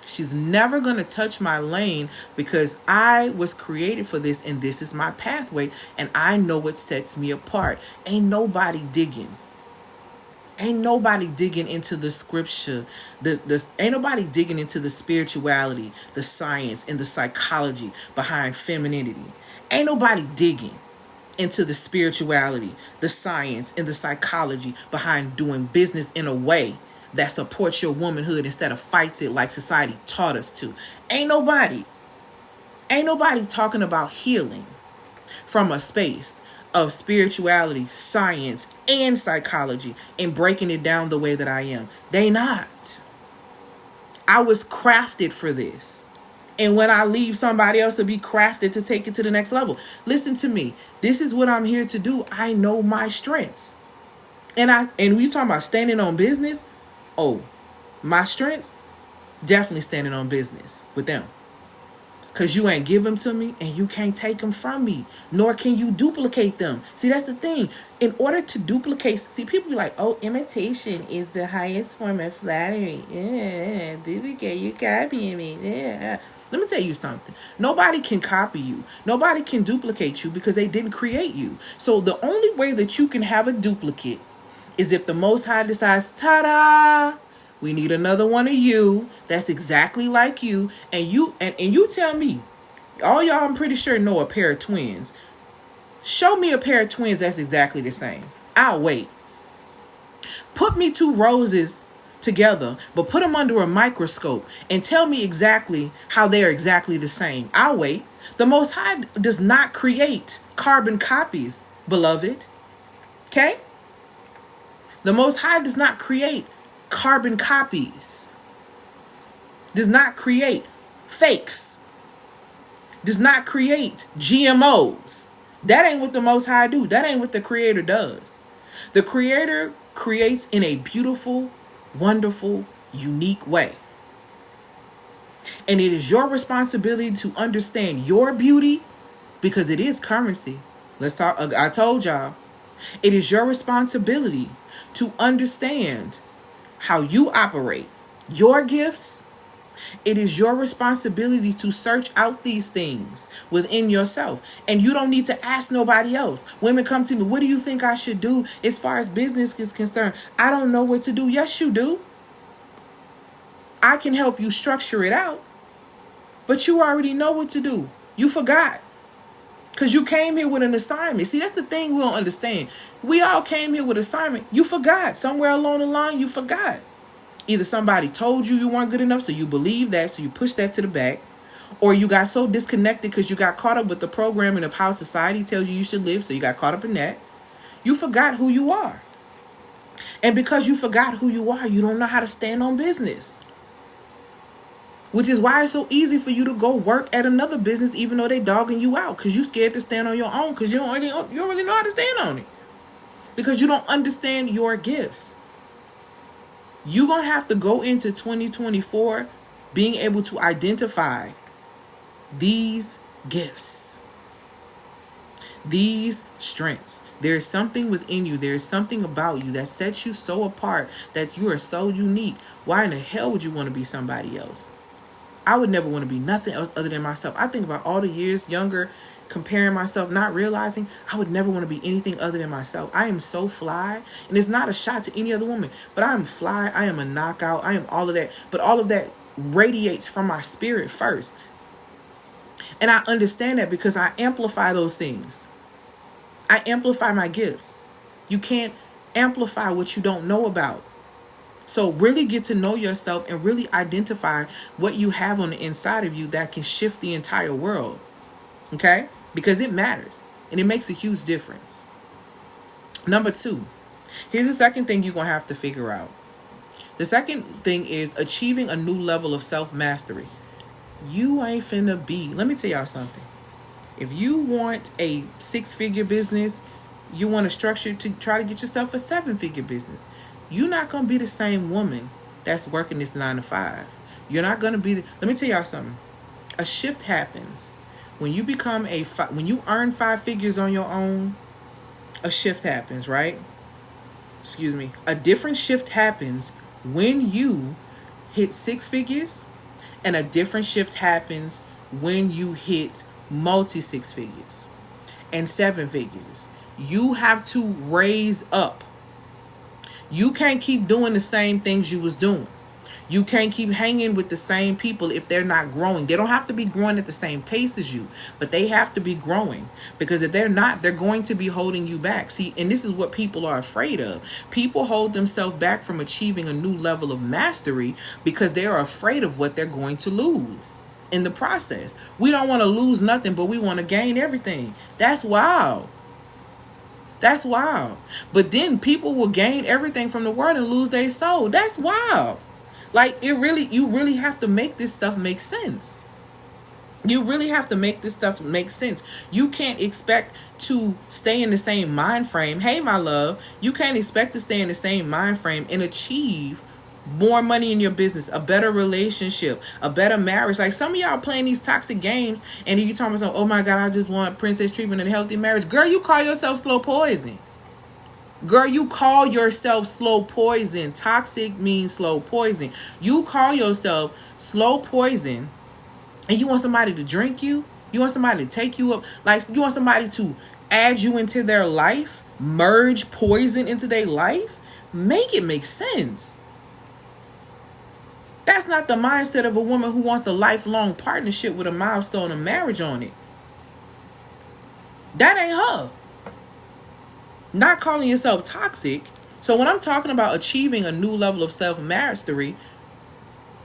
Speaker 1: She's never going to touch my lane because I was created for this, and this is my pathway, and I know what sets me apart. Ain't nobody digging. Ain't nobody digging into the scripture. Ain't nobody digging into the spirituality, the science, and the psychology behind femininity. Ain't nobody digging into the spirituality, the science, and the psychology behind doing business in a way that supports your womanhood instead of fights it like society taught us to. Ain't nobody talking about healing from a space of spirituality, science, and psychology, and breaking it down the way that I am. They not. I was crafted for this. And when I leave somebody else to be crafted to take it to the next level. Listen to me. This is what I'm here to do. I know my strengths. And we talking about standing on business. Oh, my strengths, definitely standing on business with them. Because you ain't give them to me and you can't take them from me. Nor can you duplicate them. See, that's the thing. In order to duplicate, see, people be like, oh, imitation is the highest form of flattery. Yeah, duplicate, you copying me. Yeah. Let me tell you something. Nobody can copy you. Nobody can duplicate you because they didn't create you. So the only way that you can have a duplicate is if the Most High decides, ta-da, we need another one of you that's exactly like you. And you tell me, all y'all I'm pretty sure know a pair of twins. Show me a pair of twins that's exactly the same. I'll wait. Put me two roses together, but put them under a microscope and tell me exactly how they're exactly the same. I'll wait. The Most High does not create carbon copies, beloved. Okay? The Most High does not create carbon copies, does not create fakes, does not create GMOs. That ain't what the Most High do. That ain't what the Creator does. The Creator creates in a beautiful, wonderful, unique way. And it is your responsibility to understand your beauty because it is currency. Let's talk. I told y'all. It is your responsibility to understand how you operate, your gifts. It is your responsibility to search out these things within yourself. And you don't need to ask nobody else. Women come to me, what do you think I should do as far as business is concerned? I don't know what to do. Yes, you do. I can help you structure it out. But you already know what to do. You forgot. Because you came here with an assignment. See, that's the thing we don't understand. We all came here with an assignment. You forgot. Somewhere along the line, you forgot. Either somebody told you weren't good enough, so you believe that, so you push that to the back. Or you got so disconnected because you got caught up with the programming of how society tells you should live, so you got caught up in that. You forgot who you are. And because you forgot who you are, you don't know how to stand on business. Which is why it's so easy for you to go work at another business even though they dogging you out. Because you scared to stand on your own because you don't really know how to stand on it. Because you don't understand your gifts. You're going to have to go into 2024 being able to identify these gifts. these strengths. There's something within you. There's something about you that sets you so apart, that you are so unique. Why in the hell would you want to be somebody else? I would never want to be nothing else other than myself. I think about all the years younger, comparing myself, not realizing I would never want to be anything other than myself. I am so fly, and it's not a shot to any other woman, but I am fly. I am a knockout. I am all of that. But all of that radiates from my spirit first. And I understand that because I amplify those things. I amplify my gifts. You can't amplify what you don't know about. So really get to know yourself and really identify what you have on the inside of you that can shift the entire world. Okay? Because it matters and it makes a huge difference. Number 2, here's the second thing you're going to have to figure out. The second thing is achieving a new level of self-mastery. You ain't finna be. Let me tell y'all something. If you want a 6-figure business, you want to structure to try to get yourself a 7-figure business. You're not going to be the same woman that's working this 9 to 5. You're not going to be. Let me tell y'all something. A shift happens. When you become when you earn 5 figures on your own, a shift happens, right? Excuse me. A different shift happens when you hit 6 figures, and a different shift happens when you hit multi 6 figures and 7 figures. You have to raise up. You can't keep doing the same things you was doing. You can't keep hanging with the same people if they're not growing. They don't have to be growing at the same pace as you, but they have to be growing, because if they're not, they're going to be holding you back. See, and this is what people are afraid of. People hold themselves back from achieving a new level of mastery because they are afraid of what they're going to lose in the process. We don't want to lose nothing, but we want to gain everything. That's wild. That's wild. But then people will gain everything from the world and lose their soul. That's wild. Like, you really have to make this stuff make sense. You really have to make this stuff make sense. You can't expect to stay in the same mind frame. Hey, my love, you can't expect to stay in the same mind frame and achieve more money in your business, a better relationship, a better marriage. Like, some of y'all playing these toxic games and you talking about, oh my God, I just want princess treatment and a healthy marriage. Girl, you call yourself slow poison. Girl, you call yourself slow poison. Toxic means slow poison. You call yourself slow poison, and you want somebody to drink you? You want somebody to take you up? Like, you want somebody to add you into their life? Merge poison into their life? Make it make sense. That's not the mindset of a woman who wants a lifelong partnership with a milestone of marriage on it. That ain't her. Not calling yourself toxic. So when I'm talking about achieving a new level of self-mastery,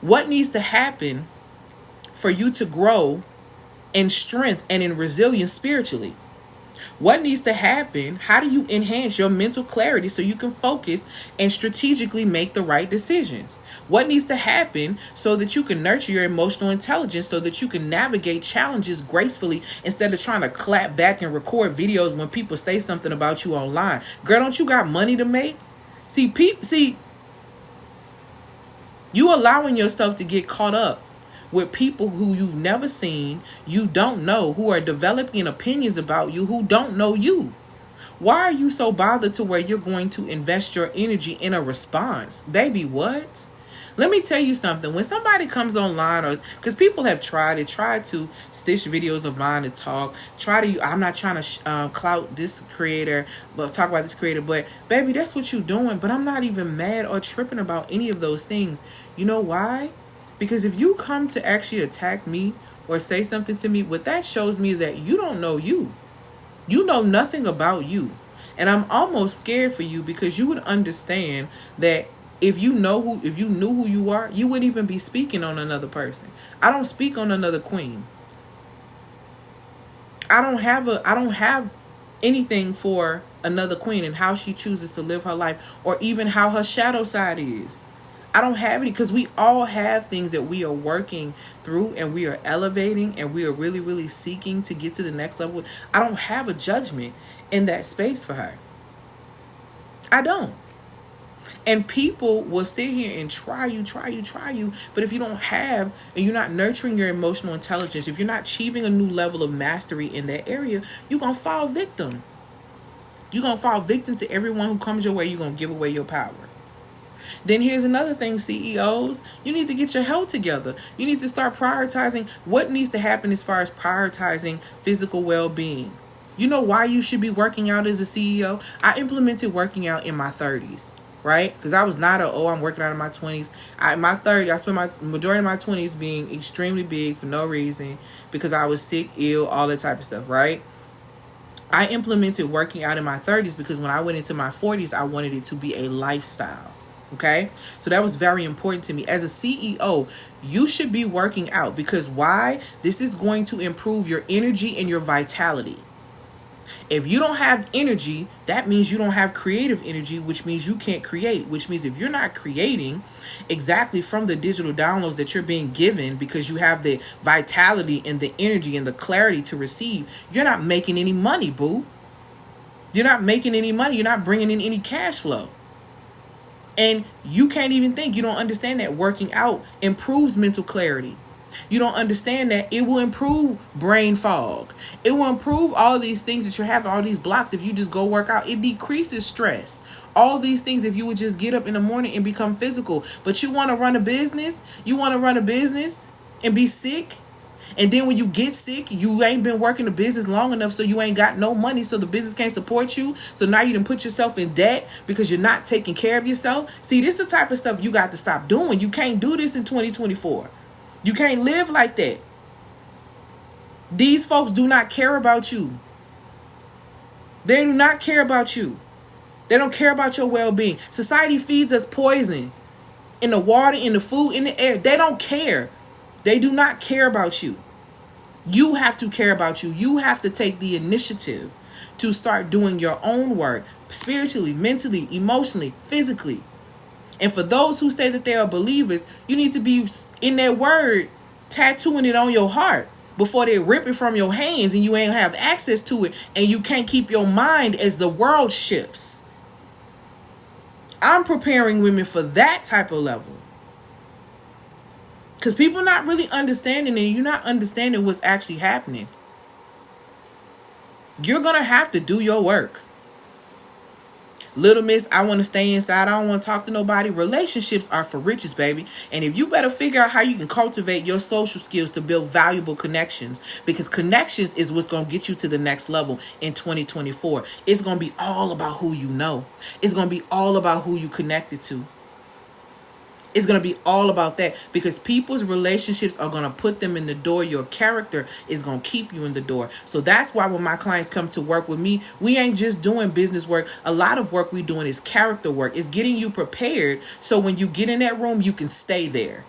Speaker 1: what needs to happen for you to grow in strength and in resilience spiritually? What needs to happen? How do you enhance your mental clarity so you can focus and strategically make the right decisions? What needs to happen so that you can nurture your emotional intelligence so that you can navigate challenges gracefully instead of trying to clap back and record videos when people say something about you online? Girl, don't you got money to make? See, you allowing yourself to get caught up with people who you've never seen, you don't know, who are developing opinions about you, who don't know you. Why are you so bothered to where you're going to invest your energy in a response? Baby, what? Let me tell you something. When somebody comes online, or because people have tried to stitch videos of mine and talk, I'm not trying to clout this creator, but talk about this creator, but baby, that's what you're doing. But I'm not even mad or tripping about any of those things. You know why? Because if you come to actually attack me or say something to me, what that shows me is that you don't know you. You know nothing about you. And I'm almost scared for you, because you would understand that if you knew who you are, you wouldn't even be speaking on another person. I don't speak on another queen. I don't have anything for another queen and how she chooses to live her life, or even how her shadow side is. I don't have any, because we all have things that we are working through and we are elevating and we are really, really seeking to get to the next level. I don't have a judgment in that space for her. I don't. And people will sit here and try you. But if you don't have, and you're not nurturing your emotional intelligence, if you're not achieving a new level of mastery in that area, you're going to fall victim. You're going to fall victim to everyone who comes your way. You're going to give away your power. Then here's another thing, CEOs. You need to get your health together. You need to start prioritizing what needs to happen as far as prioritizing physical well-being. You know why you should be working out as a CEO? I implemented working out in my 30s, right? Because I was not I'm working out in my 20s. In my 30s, I spent my majority of my 20s being extremely big for no reason because I was sick, ill, all that type of stuff, right? I implemented working out in my 30s because when I went into my 40s, I wanted it to be a lifestyle. Okay, so that was very important to me. As a CEO, you should be working out because why? This is going to improve your energy and your vitality. If you don't have energy, that means you don't have creative energy, which means you can't create, which means if you're not creating exactly from the digital downloads that you're being given because you have the vitality and the energy and the clarity to receive, you're not making any money, boo. You're not making any money. You're not bringing in any cash flow. And you can't even think. You don't understand that working out improves mental clarity. You don't understand that it will improve brain fog. It will improve all these things that you're having, all these blocks. If you just go work out, it decreases stress. All these things if you would just get up in the morning and become physical. But you want to run a business? You want to run a business and be sick? And then when you get sick, you ain't been working the business long enough, so you ain't got no money, so the business can't support you. So now you done put yourself in debt because you're not taking care of yourself. See, this is the type of stuff you got to stop doing. You can't do this in 2024. You can't live like that. These folks do not care about you. They do not care about you. They don't care about your well-being. Society feeds us poison in the water, in the food, in the air. They don't care. They do not care about you. You have to care about you. You have to take the initiative to start doing your own work spiritually, mentally, emotionally, physically. And for those who say that they are believers, you need to be in that word, tattooing it on your heart before they rip it from your hands and you ain't have access to it and you can't keep your mind as the world shifts. I'm preparing women for that type of level. Because people not really understanding and you're not understanding what's actually happening. You're going to have to do your work. Little miss, I want to stay inside. I don't want to talk to nobody. Relationships are for riches, baby. And if you better figure out how you can cultivate your social skills to build valuable connections. Because connections is what's going to get you to the next level in 2024. It's going to be all about who you know. It's going to be all about who you connected to. It's going to be all about that because people's relationships are going to put them in the door. Your character is going to keep you in the door. So that's why when my clients come to work with me, we ain't just doing business work. A lot of work we're doing is character work. It's getting you prepared so when you get in that room, you can stay there.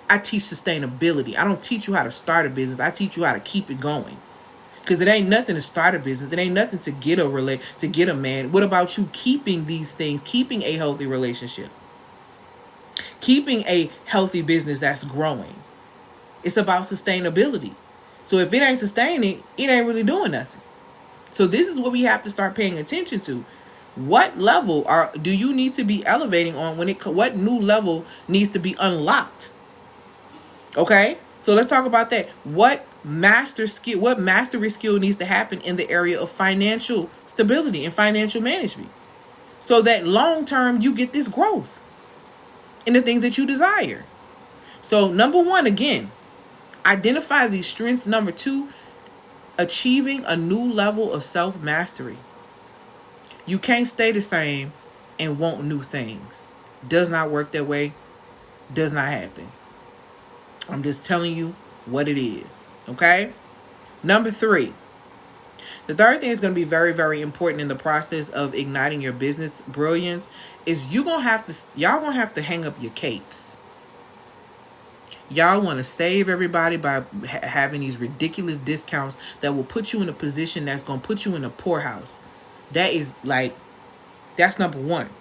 Speaker 1: I teach sustainability. I don't teach you how to start a business. I teach you how to keep it going. Because it ain't nothing to start a business. It ain't nothing to get a man. What about you keeping these things, keeping a healthy relationship? Keeping a healthy business that's growing. It's about sustainability. So if it ain't sustaining, it ain't really doing nothing. So this is what we have to start paying attention to. What level do you need to be elevating on what new level needs to be unlocked? Okay? So let's talk about that. What mastery skill needs to happen in the area of financial stability and financial management? So that long term you get this growth in the things that you desire. So number one, again, identify these strengths. Number two, achieving a new level of self-mastery. You can't stay the same and want new things. Does not work that way. Does not happen. I'm just telling you what it is. Okay? Number three. The third thing is going to be very, very important in the process of igniting your business brilliance is y'all gonna have to hang up your capes. Y'all want to save everybody by having these ridiculous discounts that will put you in a position that's going to put you in a poorhouse. That's number one.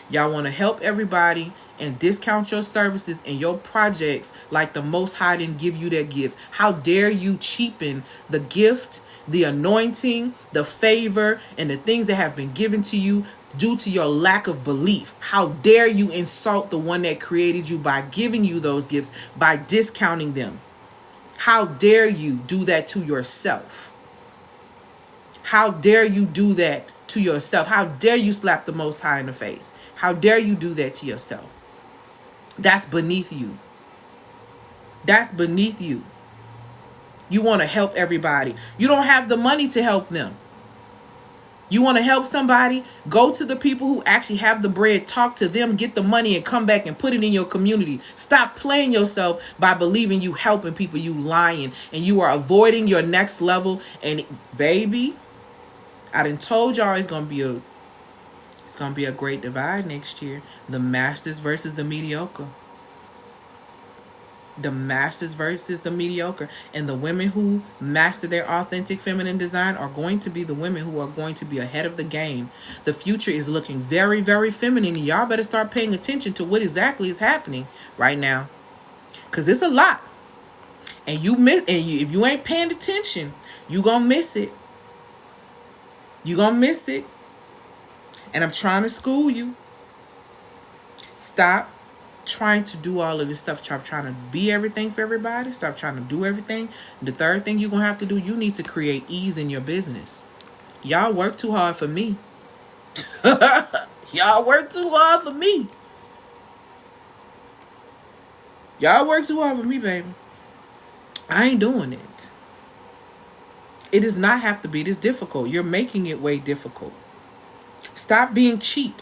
Speaker 1: Y'all want to help everybody and discount your services and your projects like the Most High didn't give you that gift. How dare you cheapen the gift, the anointing, the favor, and the things that have been given to you due to your lack of belief. How dare you insult the one that created you by giving you those gifts, by discounting them? How dare you do that to yourself? How dare you do that to yourself? How dare you slap the Most High in the face? How dare you do that to yourself? That's beneath you. That's beneath you. You want to help everybody. You don't have the money to help them. You want to help somebody? Go to the people who actually have the bread, talk to them, get the money, and come back and put it in your community. Stop playing yourself by believing you helping people. You lying, and you are avoiding your next level. And baby, I done told y'all it's gonna be a great divide next year. The masters versus the mediocre. The masters versus the mediocre. And the women who master their authentic feminine design are going to be the women who are going to be ahead of the game. The future is looking very, very feminine. Y'all better start paying attention to what exactly is happening right now, because it's a lot. And if you ain't paying attention, you gonna miss it. You gonna miss it. And I'm trying to school you. Stop trying to do all of this stuff. Stop trying to be everything for everybody. Stop trying to do everything. The third thing you're going to have to do, you need to create ease in your business. Y'all work too hard for me. Y'all work too hard for me. Y'all work too hard for me, baby. I ain't doing it. It does not have to be this difficult. You're making it way difficult. Stop being cheap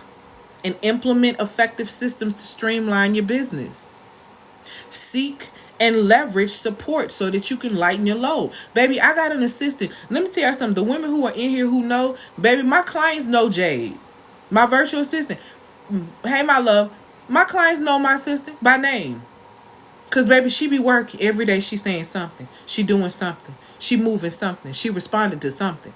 Speaker 1: and implement effective systems to streamline your business. Seek and leverage support so that you can lighten your load. Baby, I got an assistant. Let me tell you something. The women who are in here who know, baby, my clients know Jade, my virtual assistant. Hey, my love, my clients know my assistant by name. Because, baby, she be working every day. She saying something. She doing something. She moving something. She responding to something.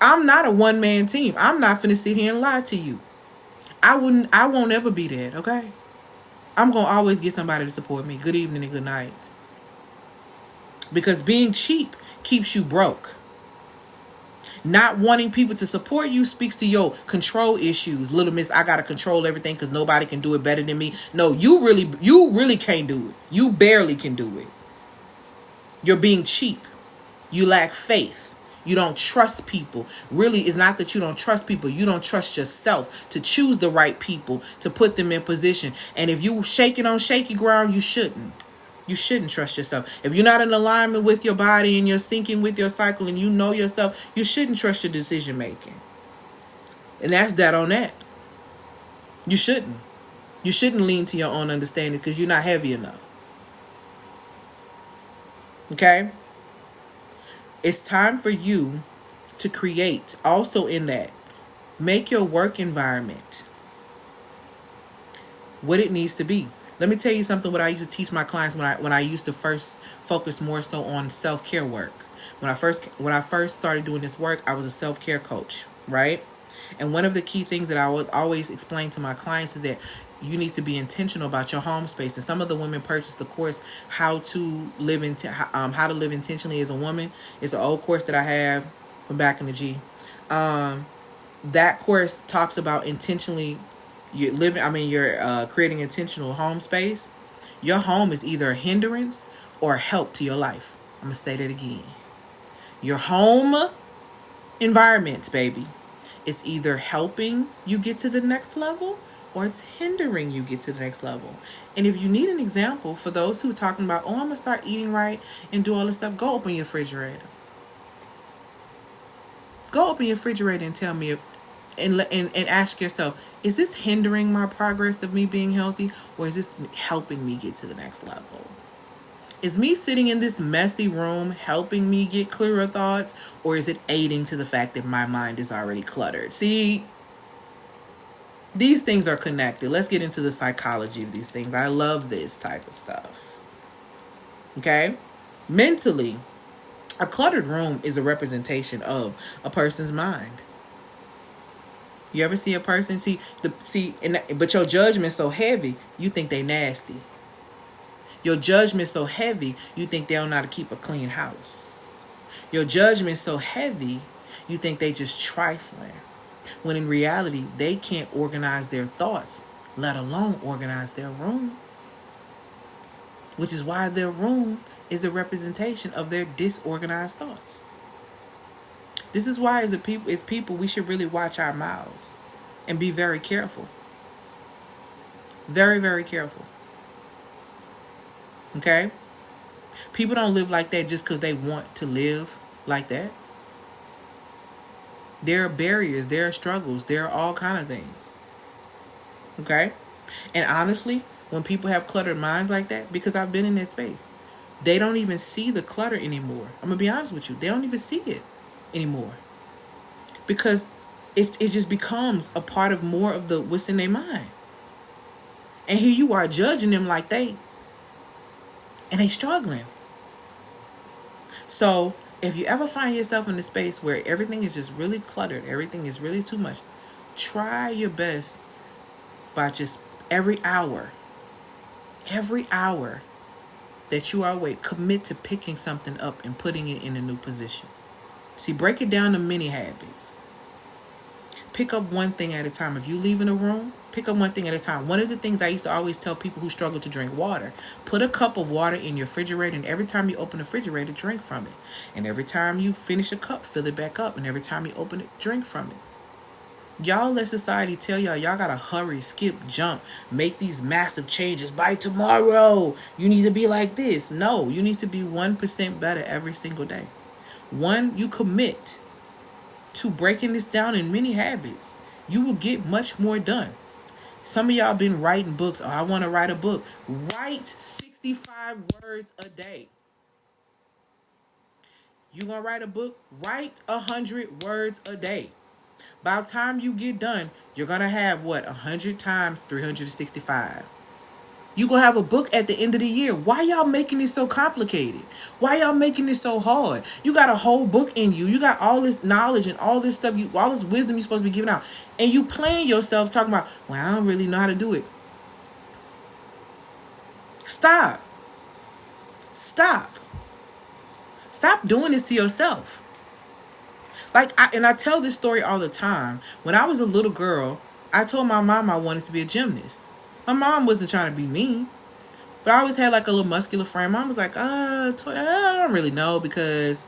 Speaker 1: I'm not a one-man team. I'm not finna sit here and lie to you. I won't ever be that, okay? I'm going to always get somebody to support me. Good evening and good night. Because being cheap keeps you broke. Not wanting people to support you speaks to your control issues. Little miss, I got to control everything because nobody can do it better than me. No, you really can't do it. You barely can do it. You're being cheap. You lack faith. You don't trust people. Really, it's not that you don't trust people. You don't trust yourself to choose the right people, to put them in position. And if you shaking on shaky ground, you shouldn't. You shouldn't trust yourself. If you're not in alignment with your body and you're syncing with your cycle and you know yourself, you shouldn't trust your decision making. And that's that on that. You shouldn't. You shouldn't lean to your own understanding because you're not heavy enough. Okay? It's time for you to create. Also in that, make your work environment what it needs to be. Let me tell you something. What I used to teach my clients when I used to first focus more so on self-care work. When I first started doing this work, I was a self-care coach, right? And one of the key things that I was always explain to my clients is that you need to be intentional about your home space. And some of the women purchased the course how to live intentionally as a woman. It's an old course that I have from back in the G. That course talks about intentionally you're creating intentional home space. Your home is either a hindrance or a help to your life. I'm gonna say that again. Your home environment, baby, it's either helping you get to the next level or it's hindering you get to the next level. And if you need an example for those who are talking about, I'm going to start eating right and do all this stuff, go open your refrigerator. Go open your refrigerator and tell me and ask yourself, is this hindering my progress of me being healthy or is this helping me get to the next level? Is me sitting in this messy room helping me get clearer thoughts or is it aiding to the fact that my mind is already cluttered? See, these things are connected. Let's get into the psychology of these things. I love this type of stuff. Okay? Mentally, a cluttered room is a representation of a person's mind. You ever see a person but your judgment's so heavy, you think they nasty. Your judgment's so heavy, you think they don't know how to keep a clean house. Your judgment's so heavy, you think they just trifling. When in reality, they can't organize their thoughts, let alone organize their room. Which is why their room is a representation of their disorganized thoughts. This is why as people, we should really watch our mouths and be very careful. Very, very careful. Okay? People don't live like that just because they want to live like that. There are barriers, there are struggles, there are all kind of things. Okay? And honestly, when people have cluttered minds like that, because I've been in that space, they don't even see the clutter anymore. I'm going to be honest with you. They don't even see it anymore. Because it just becomes a part of more of the what's in their mind. And here you are judging them like and they struggling. So if you ever find yourself in a space where everything is just really cluttered, everything is really too much, try your best by just every hour that you are awake, commit to picking something up and putting it in a new position. See, break it down to mini habits. Pick up one thing at a time. If you leave in a room, pick up one thing at a time. One of the things I used to always tell people who struggle to drink water, put a cup of water in your refrigerator, and every time you open the refrigerator, drink from it. And every time you finish a cup, fill it back up. And every time you open it, drink from it. Y'all let society tell y'all gotta hurry, skip, jump, make these massive changes. By tomorrow, you need to be like this. No, you need to be 1% better every single day. You commit to breaking this down in many habits. You will get much more done. Some of y'all been writing books. Oh, I want to write a book. Write 65 words a day. You gonna write a book? Write 100 words a day. By the time you get done, you're gonna have 100 times 365. You gonna have a book at the end of the year. Why y'all making it so complicated? Why y'all making it so hard? You got a whole book in you. You got all this knowledge and all this stuff, all this wisdom you're supposed to be giving out. And you playing yourself talking about, well, I don't really know how to do it. Stop. Stop doing this to yourself. I tell this story all the time. When I was a little girl, I told my mom I wanted to be a gymnast. My mom wasn't trying to be mean, but I always had a little muscular frame. Mom was like, I don't really know because,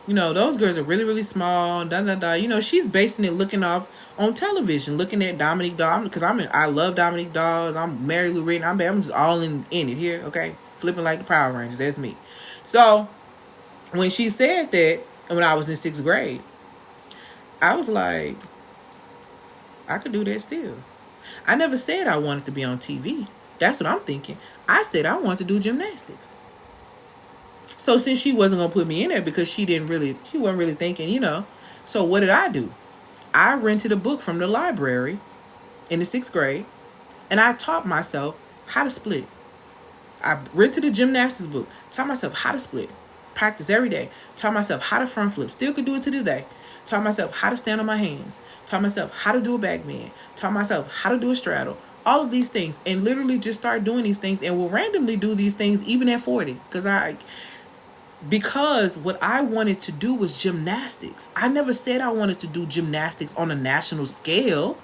Speaker 1: those girls are really, really small. She's basing it looking off on television, looking at Dominique Dawes, because I love Dominique Dawes. I'm Mary Lou Retton. I'm just all in it here, okay? Flipping like the Power Rangers. That's me. So when she said that, when I was in 6th grade, I was like, I could do that still. I never said I wanted to be on TV. That's what I'm thinking. I said I wanted to do gymnastics. So since she wasn't going to put me in there because she wasn't really thinking, So what did I do? I rented a book from the library in the 6th grade, and I taught myself how to split. I rented a gymnastics book, taught myself how to split, practice every day, taught myself how to front flip, still could do it to this day. Taught myself how to stand on my hands. Taught myself how to do a back bend. Taught myself how to do a straddle. All of these things. And literally just start doing these things. And will randomly do these things even at 40. Because what I wanted to do was gymnastics. I never said I wanted to do gymnastics on a national scale.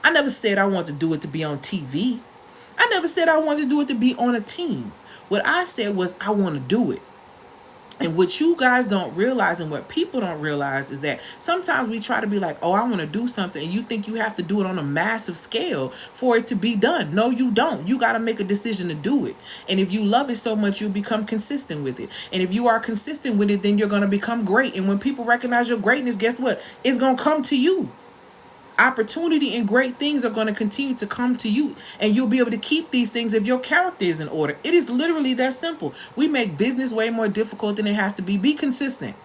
Speaker 1: I never said I wanted to do it to be on TV. I never said I wanted to do it to be on a team. What I said was I want to do it. And what you guys don't realize and what people don't realize is that sometimes we try to be like, oh, I want to do something. And you think you have to do it on a massive scale for it to be done. No, you don't. You got to make a decision to do it. And if you love it so much, you'll become consistent with it. And if you are consistent with it, then you're going to become great. And when people recognize your greatness, guess what? It's going to come to you. Opportunity and great things are going to continue to come to you, and you'll be able to keep these things if your character is in order. It is literally that simple. We make business way more difficult than it has to be. Be consistent.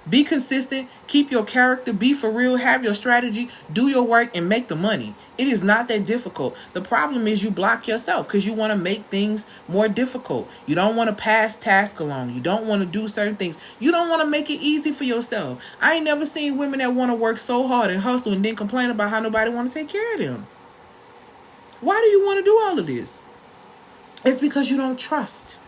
Speaker 1: Be consistent. Keep your character. Be for real. Have your strategy. Do your work and make the money. It is not that difficult. The problem is you block yourself because you want to make things more difficult. You don't want to pass tasks along. You don't want to do certain things. You don't want to make it easy for yourself. I ain't never seen women that want to work so hard and hustle and then complain about how nobody want to take care of them. Why do you want to do all of this? It's because you don't trust.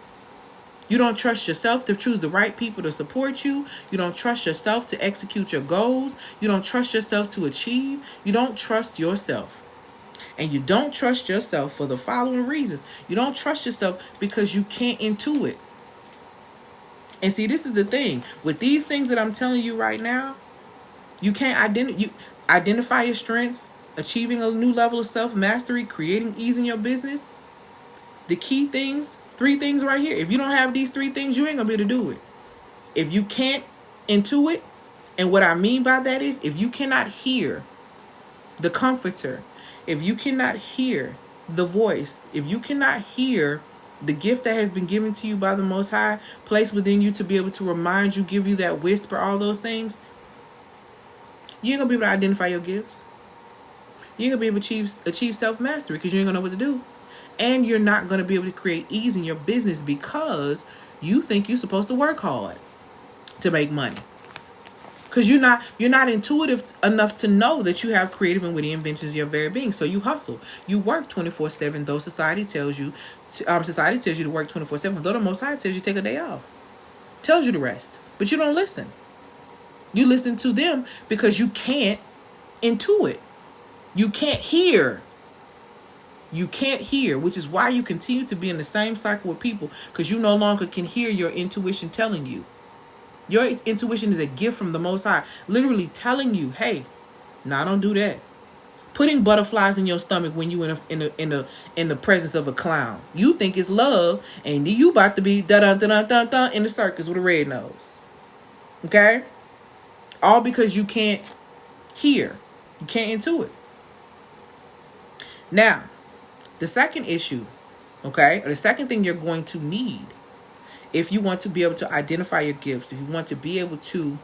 Speaker 1: You don't trust yourself to choose the right people to support you. You don't trust yourself to execute your goals. You don't trust yourself to achieve. You don't trust yourself. And you don't trust yourself for the following reasons. You don't trust yourself because you can't intuit. And see, this is the thing. With these things that I'm telling you right now, you can't identify your strengths, achieving a new level of self-mastery, creating ease in your business. The key things, 3 things right here. If you don't have these 3 things, you ain't gonna be able to do it. If you can't intuit, and what I mean by that is, if you cannot hear the comforter, if you cannot hear the voice, if you cannot hear the gift that has been given to you by the Most High, placed within you to be able to remind you, give you that whisper, all those things, you ain't gonna be able to identify your gifts. You ain't gonna be able to achieve self-mastery because you ain't gonna know what to do. And you're not gonna be able to create ease in your business because you think you're supposed to work hard to make money. Because you're not intuitive enough to know that you have creative and witty inventions in your very being. So you hustle. You work 24/7, though society tells you to work 24/7, though the Most High tells you to take a day off. Tells you to rest. But you don't listen. You listen to them because you can't intuit. You can't hear. You can't hear, which is why you continue to be in the same cycle with people, because you no longer can hear your intuition telling you. Your intuition is a gift from the Most High, literally telling you, "Hey, nah, don't do that." Putting butterflies in your stomach when you in the presence of a clown. You think it's love, and you about to be da da da da da in the circus with a red nose. Okay, all because you can't hear, you can't intuit. Now, the second issue, okay, or the second thing you're going to need if you want to be able to identify your gifts, if you want to be able to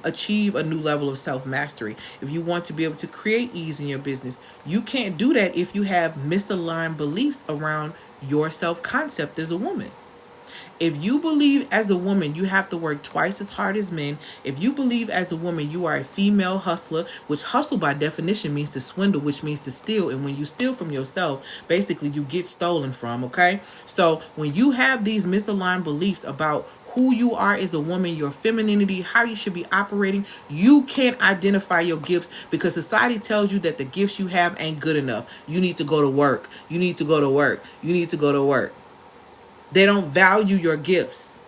Speaker 1: achieve a new level of self-mastery, if you want to be able to create ease in your business, you can't do that if you have misaligned beliefs around your self-concept as a woman. If you believe as a woman you have to work twice as hard as men, if you believe as a woman you are a female hustler, which hustle by definition means to swindle, which means to steal, and when you steal from yourself, basically you get stolen from, okay? So when you have these misaligned beliefs about who you are as a woman, your femininity, how you should be operating, you can't identify your gifts because society tells you that the gifts you have ain't good enough. You need to go to work. You need to go to work. You need to go to work. They don't value your gifts.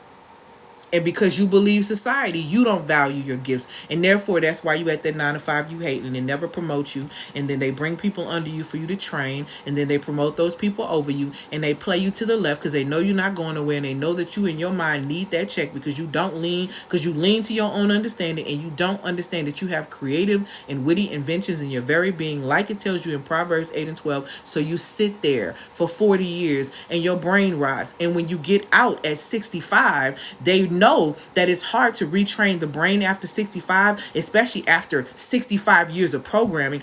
Speaker 1: And because you believe society, you don't value your gifts. And therefore, that's why you at that 9 to 5 you hate, and they never promote you. And then they bring people under you for you to train. And then they promote those people over you. And they play you to the left because they know you're not going nowhere. And they know that you in your mind need that check because you lean to your own understanding. And you don't understand that you have creative and witty inventions in your very being, like it tells you in Proverbs 8 and 12. So you sit there for 40 years and your brain rots. And when you get out at 65, they know that it's hard to retrain the brain after 65, especially after 65 years of programming.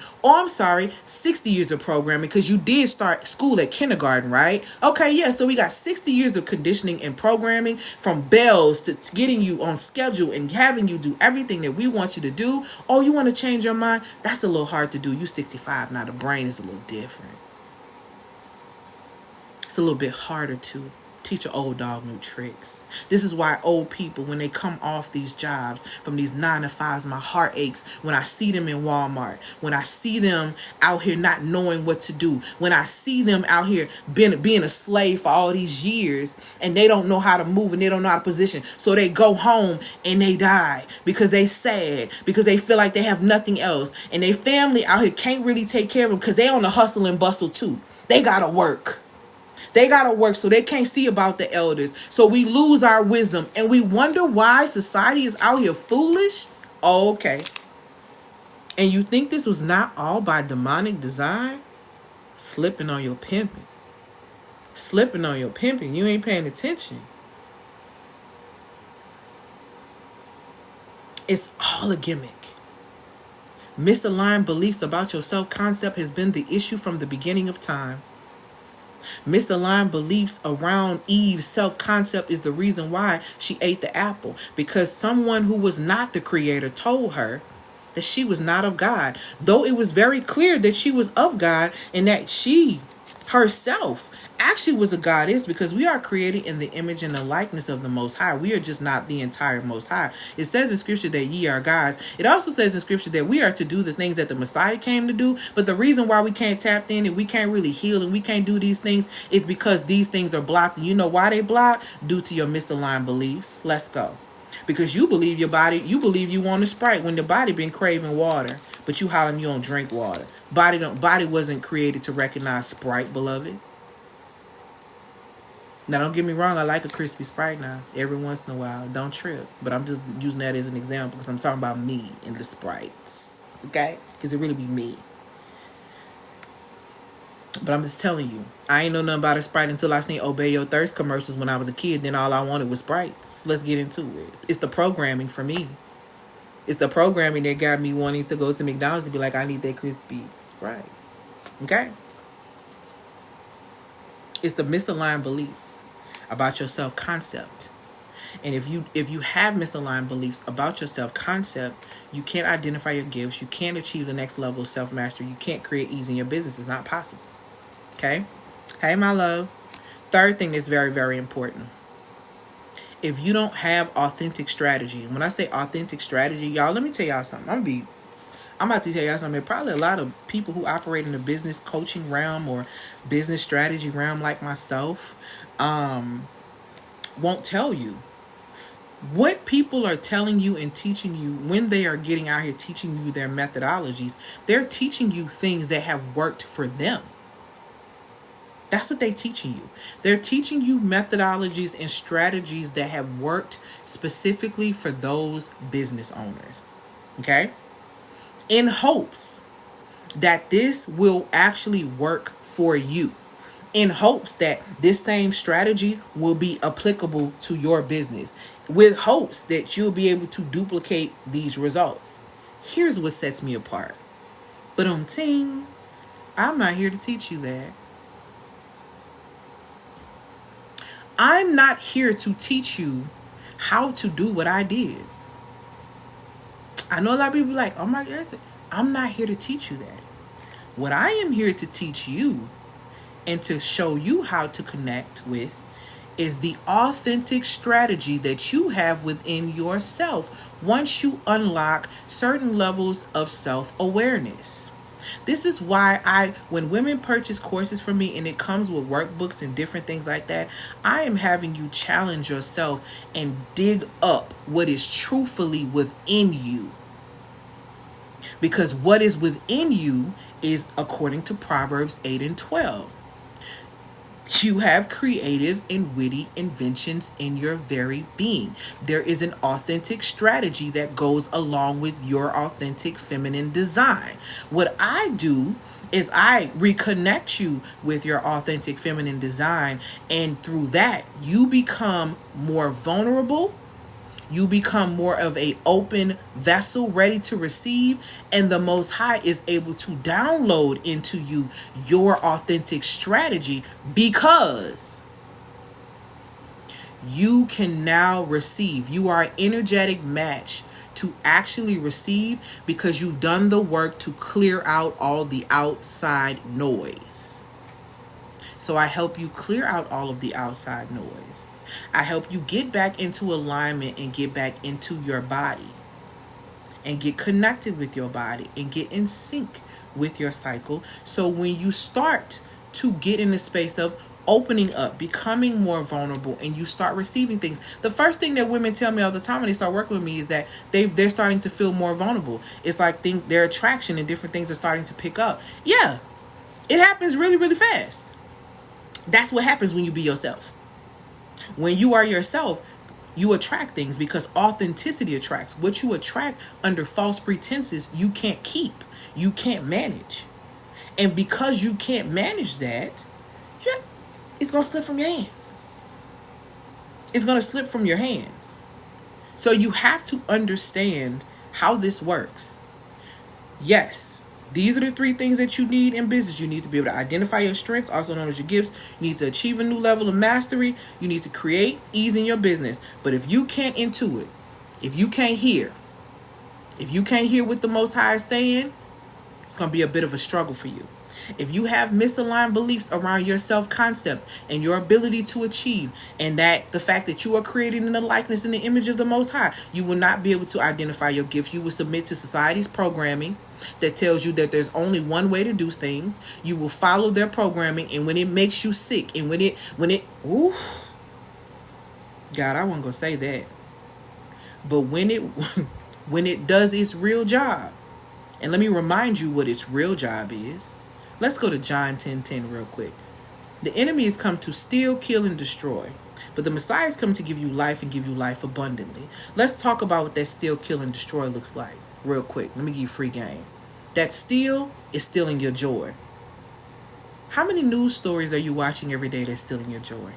Speaker 1: 60 years of programming, because you did start school at kindergarten, right? Okay, yeah, so we got 60 years of conditioning and programming, from bells to getting you on schedule and having you do everything that we want you to do. Oh, you want to change your mind? That's a little hard to do. You 65 now, the brain is a little different. It's a little bit harder to teach an old dog new tricks. This is why old people, when they come off these jobs from these 9 to 5s, my heart aches when I see them in Walmart, when I see them out here not knowing what to do, when I see them out here being a slave for all these years, and they don't know how to move and they don't know how to position. So they go home and they die because they sad, because they feel like they have nothing else, and they family out here can't really take care of them because they on the hustle and bustle too. They gotta work. They got to work, so they can't see about the elders. So we lose our wisdom, and we wonder why society is out here foolish. Oh, okay. And you think this was not all by demonic design? Slipping on your pimping. Slipping on your pimping. You ain't paying attention. It's all a gimmick. Misaligned beliefs about your self-concept has been the issue from the beginning of time. Misaligned beliefs around Eve's self-concept is the reason why she ate the apple, because someone who was not the creator told her that she was not of God, though it was very clear that she was of God and that she herself actually was a goddess, because we are created in the image and the likeness of the Most High. We are just not the entire Most High. It says in Scripture that ye are gods. It also says in Scripture that we are to do the things that the Messiah came to do. But the reason why we can't tap in and we can't really heal and we can't do these things is because these things are blocked. And you know why they blocked? Due to your misaligned beliefs. Let's go. Because you believe your body, you believe you want a Sprite when the body been craving water, but you hollering you don't drink water. Body wasn't created to recognize Sprite, beloved. Now, don't get me wrong. I like a crispy Sprite now, every once in a while. Don't trip. But I'm just using that as an example because I'm talking about me and the Sprites. Okay? Because it really be me. But I'm just telling you, I ain't know nothing about a Sprite until I seen Obey Your Thirst commercials when I was a kid. Then all I wanted was Sprites. Let's get into it. It's the programming for me. It's the programming that got me wanting to go to McDonald's and be like, I need that crispy Sprite. Okay? It's the misaligned beliefs about your self-concept. And if you have misaligned beliefs about your self-concept, you can't identify your gifts. You can't achieve the next level of self-mastery. You can't create ease in your business. It's not possible. Okay? Hey, my love. Third thing that's very, very important. If you don't have authentic strategy, and when I say authentic strategy, y'all, let me tell y'all something. I'm about to tell y'all something. Probably a lot of people who operate in the business coaching realm or business strategy realm like myself won't tell you. What people are telling you and teaching you when they are getting out here teaching you their methodologies, they're teaching you things that have worked for them. That's what they're teaching you. They're teaching you methodologies and strategies that have worked specifically for those business owners. Okay? In hopes that this will actually work for you. In hopes that this same strategy will be applicable to your business. With hopes that you'll be able to duplicate these results. Here's what sets me apart. But team, I'm not here to teach you that. I'm not here to teach you how to do what I did. I know a lot of people are like, oh my God, I'm not here to teach you that. What I am here to teach you and to show you how to connect with is the authentic strategy that you have within yourself once you unlock certain levels of self-awareness. This is why when women purchase courses from me and it comes with workbooks and different things like that, I am having you challenge yourself and dig up what is truthfully within you. Because what is within you is according to Proverbs 8 and 12. You have creative and witty inventions in your very being. There is an authentic strategy that goes along with your authentic feminine design. What I do is I reconnect you with your authentic feminine design, and through that, you become more vulnerable. You become more of an open vessel ready to receive, and the Most High is able to download into you your authentic strategy because you can now receive. You are an energetic match to actually receive because you've done the work to clear out all the outside noise. So I help you clear out all of the outside noise. I help you get back into alignment and get back into your body and get connected with your body and get in sync with your cycle. So when you start to get in the space of opening up, becoming more vulnerable, and you start receiving things, the first thing that women tell me all the time when they start working with me is that they're starting to feel more vulnerable. It's like their attraction and different things are starting to pick up. Yeah, it happens really, really fast. That's what happens when you be yourself. When you are yourself, you attract things because authenticity attracts. What you attract under false pretenses, you can't keep. You can't manage. And because you can't manage that, it's going to slip from your hands. It's going to slip from your hands. So you have to understand how this works. Yes. These are the 3 things that you need in business. You need to be able to identify your strengths, also known as your gifts. You need to achieve a new level of mastery. You need to create ease in your business. But if you can't intuit, if you can't hear what the Most High is saying, it's going to be a bit of a struggle for you. If you have misaligned beliefs around your self-concept and your ability to achieve, and that the fact that you are created in the likeness and the image of the Most High, you will not be able to identify your gifts. You will submit to society's programming that tells you that there's only one way to do things. You will follow their programming, and when it makes you sick, and when it, ooh, God, I wasn't gonna say that, but when it, when it does its real job, and let me remind you what its real job is. Let's go to John 10:10 real quick. The enemy has come to steal, kill, and destroy, but the Messiah has come to give you life and give you life abundantly. Let's talk about what that steal, kill, and destroy looks like real quick. Let me give you free game. That steal is stealing your joy. How many news stories are you watching every day that's stealing your joy?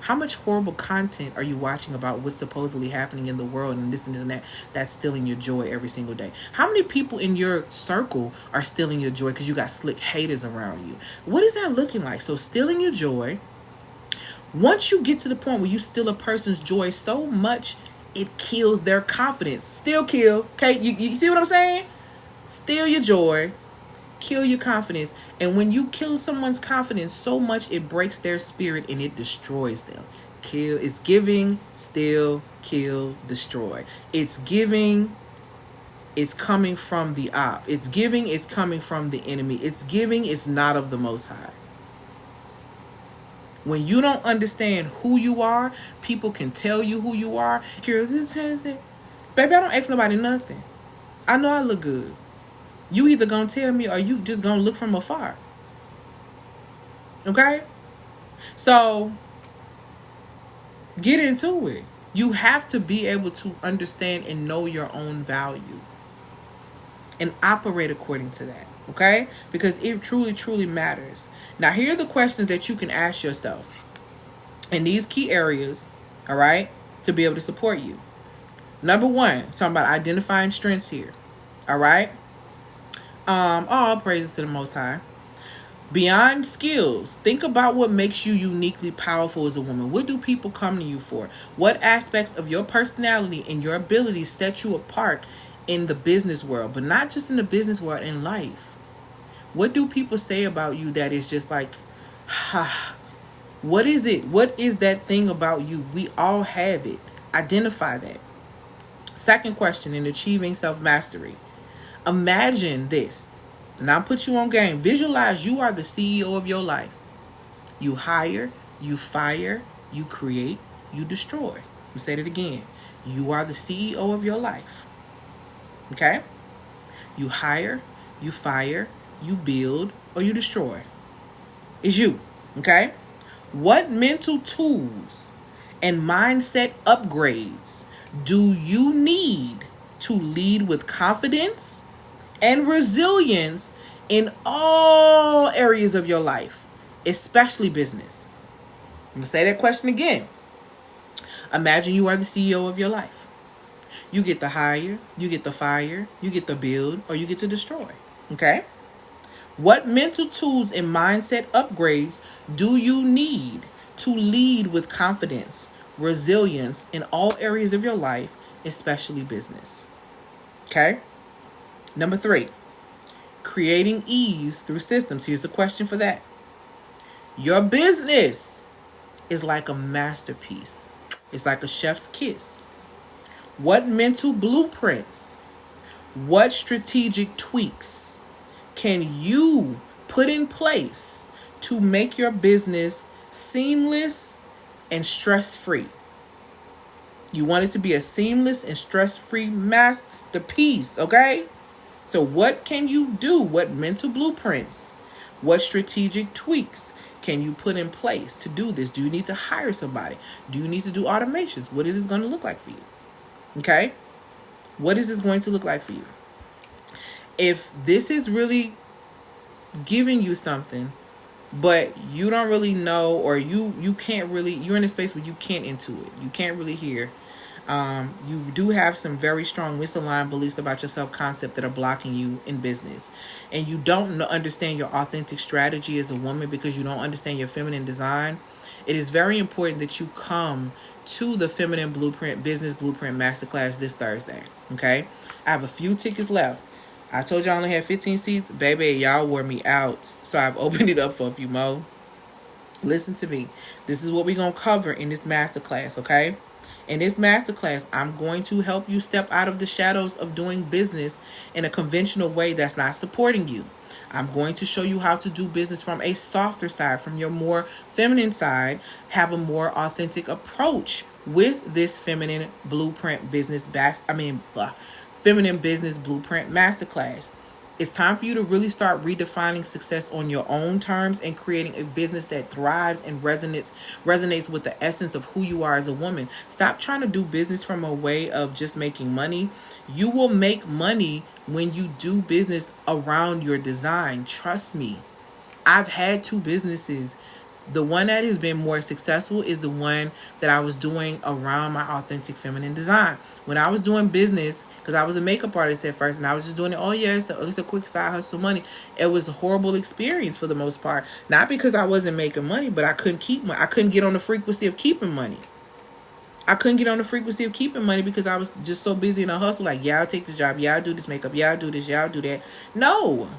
Speaker 1: How much horrible content are you watching about what's supposedly happening in the world and this and that that's stealing your joy every single day? How many people in your circle are stealing your joy because you got slick haters around you? What is that looking like? So stealing your joy, once you get to the point where you steal a person's joy so much, it kills their confidence. Still kill, okay? You see what I'm saying? Steal your joy, kill your confidence. And when you kill someone's confidence so much, it breaks their spirit and it destroys them. Kill, it's giving, steal, kill, destroy. It's giving, it's coming from the op. It's giving, it's coming from the enemy. It's giving, it's not of the Most High. When you don't understand who you are, people can tell you who you are. Baby, I don't ask nobody nothing. I know I look good. You either gonna tell me or you just gonna look from afar. Okay? So, get into it. You have to be able to understand and know your own value and operate according to that. Okay? Because it truly, truly matters. Now, here are the questions that you can ask yourself in these key areas, all right, to be able to support you. Number one, talking about identifying strengths here. All right? All praises to the Most High. Beyond skills, think about what makes you uniquely powerful as a woman. What do people come to you for? What aspects of your personality and your abilities set you apart in the business world, but not just in the business world, in life? What do people say about you that is just like, what is it? What is that thing about you? We all have it. Identify that. Second question, in achieving self-mastery. Imagine this, and I'll put you on game. Visualize you are the CEO of your life. You hire, you fire, you create, you destroy. Let me say it again. You are the CEO of your life. Okay? You hire, you fire, you build, or you destroy. It's you. Okay? What mental tools and mindset upgrades do you need to lead with confidence and resilience in all areas of your life, especially business? I'm going to say that question again. Imagine you are the CEO of your life. You get to hire, you get to fire, you get to build, or you get to destroy. Okay? What mental tools and mindset upgrades do you need to lead with confidence, resilience in all areas of your life, especially business? Okay? Number 3, creating ease through systems. Here's the question for that. Your business is like a masterpiece. It's like a chef's kiss. What mental blueprints, what strategic tweaks can you put in place to make your business seamless and stress-free? You want it to be a seamless and stress-free masterpiece, okay? So what can you do? What mental blueprints, what strategic tweaks can you put in place to do this? Do you need to hire somebody? Do you need to do automations? What is this going to look like for you? Okay? What is this going to look like for you? If this is really giving you something, but you don't really know, or you can't really, you're in a space where you can't intuit, you can't really hear, you do have some very strong misaligned beliefs about your self-concept that are blocking you in business, and you don't understand your authentic strategy as a woman because you don't understand your feminine design, it is very important that you come to the Feminine Blueprint Business Blueprint Masterclass this Thursday. Okay, I have a few tickets left. I told you I only had 15 seats. Baby, y'all wore me out. So I've opened it up for a few more. Listen to me. This is what we're going to cover in this masterclass, okay? In this masterclass, I'm going to help you step out of the shadows of doing business in a conventional way that's not supporting you. I'm going to show you how to do business from a softer side, from your more feminine side, have a more authentic approach with this feminine blueprint business feminine business blueprint masterclass. It's time for you to really start redefining success on your own terms and creating a business that thrives and resonates with the essence of who you are as a woman. Stop trying to do business from a way of just making money. You will make money when you do business around your design. Trust me. I've had two businesses. The one that has been more successful is the one that I was doing around my authentic feminine design. When I was doing business, because I was a makeup artist at first, and I was just doing it, oh yeah, it's a quick side hustle money. It was a horrible experience for the most part. Not because I wasn't making money, but I couldn't get on the frequency of keeping money. I couldn't get on the frequency of keeping money because I was just so busy in a hustle. Like, yeah, I'll take this job. Yeah, I'll do this makeup. Yeah, I'll do this. Yeah, I'll do that. No.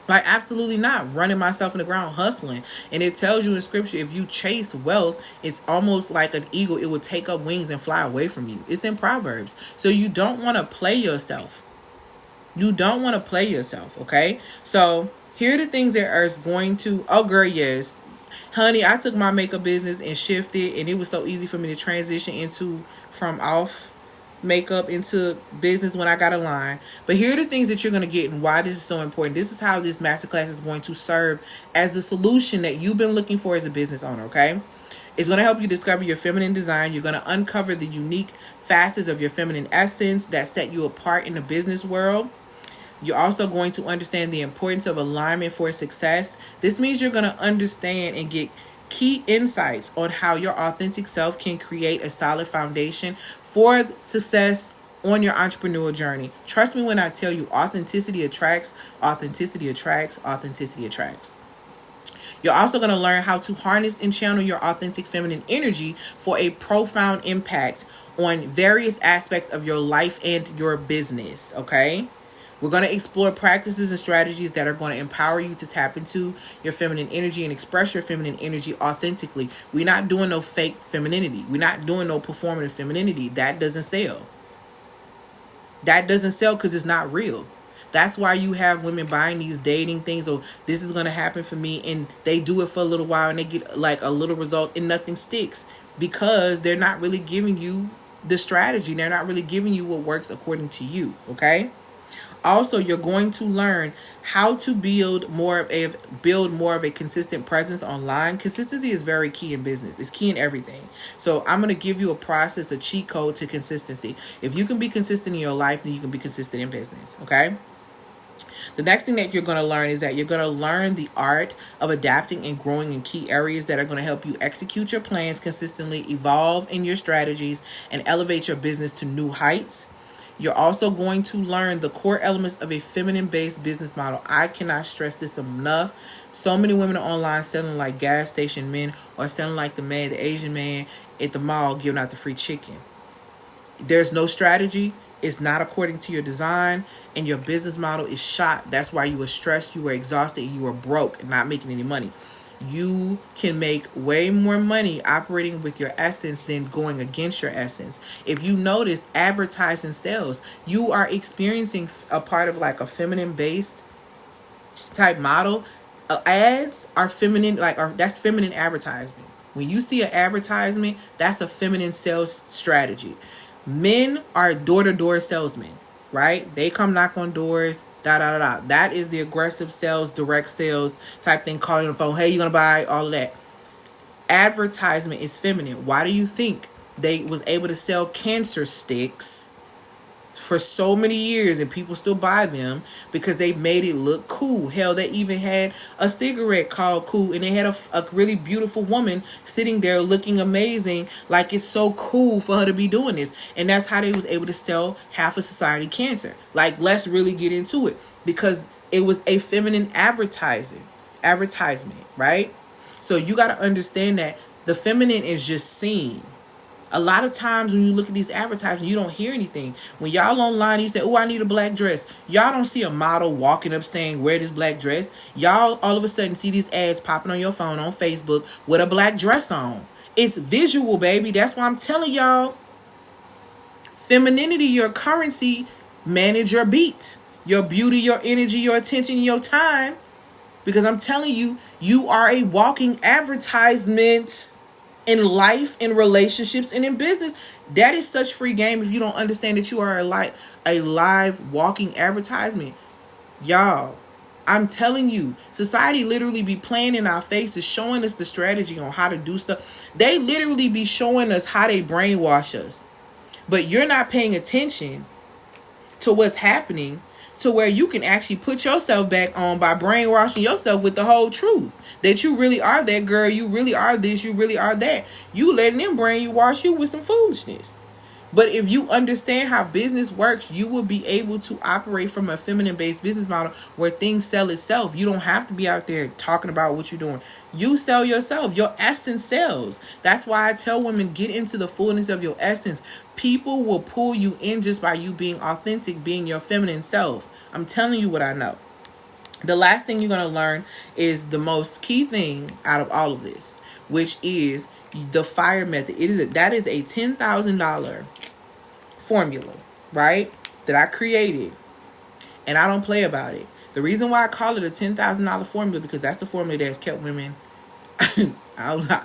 Speaker 1: Like, absolutely not. Running myself in the ground, hustling. And it tells you in scripture, if you chase wealth, it's almost like an eagle. It will take up wings and fly away from you. It's in Proverbs. So you don't want to play yourself. You don't want to play yourself, okay? So here are the things that are going to, oh girl, yes. Honey, I took my makeup business and shifted, and it was so easy for me to transition from off makeup into business when I got a line. But here are the things that you're going to get and why this is so important. This is how this masterclass is going to serve as the solution that you've been looking for as a business owner, okay? It's going to help you discover your feminine design. You're going to uncover the unique facets of your feminine essence that set you apart in the business world. You're also going to understand the importance of alignment for success. This means you're going to understand and get key insights on how your authentic self can create a solid foundation for success on your entrepreneurial journey. Trust me when I tell you, authenticity attracts, authenticity attracts, authenticity attracts. You're also going to learn how to harness and channel your authentic feminine energy for a profound impact on various aspects of your life and your business, okay? We're going to explore practices and strategies that are going to empower you to tap into your feminine energy and express your feminine energy authentically. We're not doing no fake femininity. We're not doing no performative femininity. That doesn't sell. That doesn't sell because it's not real. That's why you have women buying these dating things. Oh, this is going to happen for me. And they do it for a little while and they get like a little result and nothing sticks because they're not really giving you the strategy. They're not really giving you what works according to you. Okay. Also, you're going to learn how to build more of a consistent presence online. Consistency is very key in business. It's key in everything. So I'm going to give you a process, a cheat code to consistency. If you can be consistent in your life, then you can be consistent in business. Okay. The next thing that you're going to learn is that you're going to learn the art of adapting and growing in key areas that are going to help you execute your plans consistently, evolve in your strategies, and elevate your business to new heights. You're also going to learn the core elements of a feminine-based business model. I cannot stress this enough. So many women are online selling like gas station men or selling like the Asian man at the mall giving out the free chicken. There's no strategy. It's not according to your design, and your business model is shot. That's why you were stressed, you were exhausted, you were broke and not making any money. You can make way more money operating with your essence than going against your essence. If you notice, advertising sales, you are experiencing a part of like a feminine based type model. Ads are feminine, that's feminine advertisement. When you see an advertisement, that's a feminine sales strategy. Men are door-to-door salesmen, right? They come knock on doors, That is the aggressive sales, direct sales type thing, calling on the phone. Hey, you gonna buy all of that? Advertisement is feminine. Why do you think they was able to sell cancer sticks for so many years and people still buy them? Because they made it look cool. Hell, they even had a cigarette called Cool, and they had a really beautiful woman sitting there looking amazing, like it's so cool for her to be doing this. And that's how they was able to sell half of society cancer. Like, let's really get into it, because it was a feminine advertisement, right? So you got to understand that the feminine is just seen. A lot of times when you look at these advertisements, you don't hear anything. When y'all online and you say, oh, I need a black dress, y'all don't see a model walking up saying, wear this black dress. Y'all all of a sudden see these ads popping on your phone on Facebook with a black dress on. It's visual, baby. That's why I'm telling y'all, femininity, your currency, manage your beat, your beauty, your energy, your attention, your time. Because I'm telling you, you are a walking advertisement in life, in relationships, and in business. That is such free game if you don't understand that you are a live walking advertisement. Y'all, I'm telling you, society literally be playing in our faces, showing us the strategy on how to do stuff. They literally be showing us how they brainwash us. But you're not paying attention to what's happening, to where you can actually put yourself back on by brainwashing yourself with the whole truth. That you really are that girl, you really are this, you really are that. You letting them brainwash you with some foolishness. But if you understand how business works, you will be able to operate from a feminine-based business model where things sell itself. You don't have to be out there talking about what you're doing. You sell yourself. Your essence sells. That's why I tell women, get into the fullness of your essence. People will pull you in just by you being authentic, being your feminine self. I'm telling you what I know. The last thing you're going to learn is the most key thing out of all of this, which is the FIRE method. That is a $10,000 formula, right? That I created, and I don't play about it. The reason why I call it a $10,000 formula, because that's the formula that's kept women I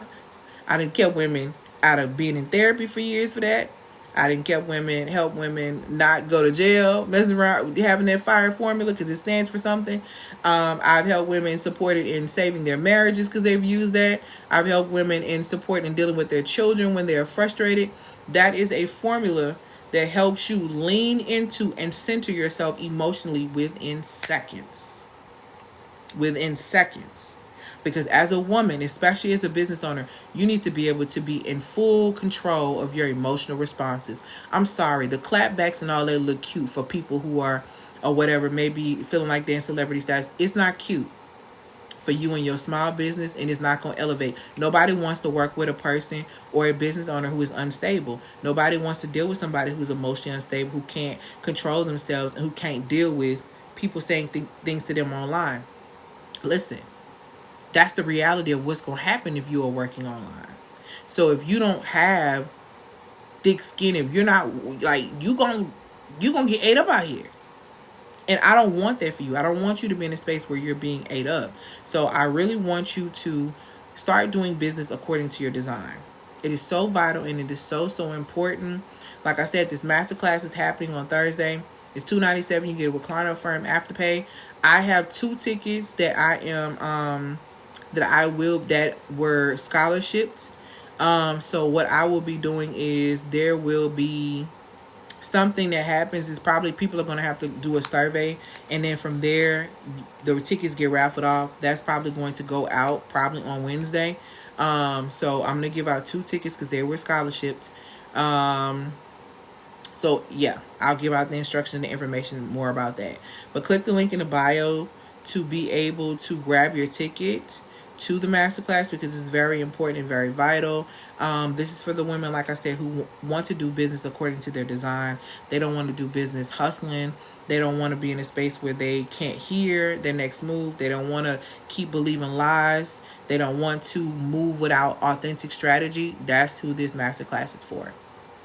Speaker 1: done kept women out of being in therapy for years for that. I didn't help women not go to jail, messing around having that FIRE formula because it stands for something. I've helped women supported in saving their marriages because they've used that. I've helped women in supporting and dealing with their children when they're frustrated. That is a formula that helps you lean into and center yourself emotionally within seconds. Within seconds. Because as a woman, especially as a business owner, you need to be able to be in full control of your emotional responses. I'm sorry, the clapbacks and all that look cute for people who are, or whatever, maybe feeling like they're in celebrity status. It's not cute for you and your small business, and it's not going to elevate. Nobody wants to work with a person or a business owner who is unstable. Nobody wants to deal with somebody who's emotionally unstable, who can't control themselves, and who can't deal with people saying things to them online. Listen. That's the reality of what's going to happen if you are working online. So if you don't have thick skin, if you're not, like, you going to get ate up out here. And I don't want that for you. I don't want you to be in a space where you're being ate up. So I really want you to start doing business according to your design. It is so vital, and it is so important. Like I said, this masterclass is happening on Thursday. It's $297. You get a recliner firm afterpay. I have 2 tickets that that were scholarships. So what I will be doing is there will be something that happens is probably people are going to have to do a survey, and then from there the tickets get raffled off. That's probably going to go out probably on Wednesday. So I'm going to give out 2 tickets because they were scholarships. So yeah, I'll give out the instructions and the information more about that. But click the link in the bio to be able to grab your ticket to the masterclass, because it's very important and very vital. This is for the women, like I said, who want to do business according to their design. They don't want to do business hustling. They don't want to be in a space where they can't hear their next move. They don't want to keep believing lies. They don't want to move without authentic strategy. That's who this masterclass is for.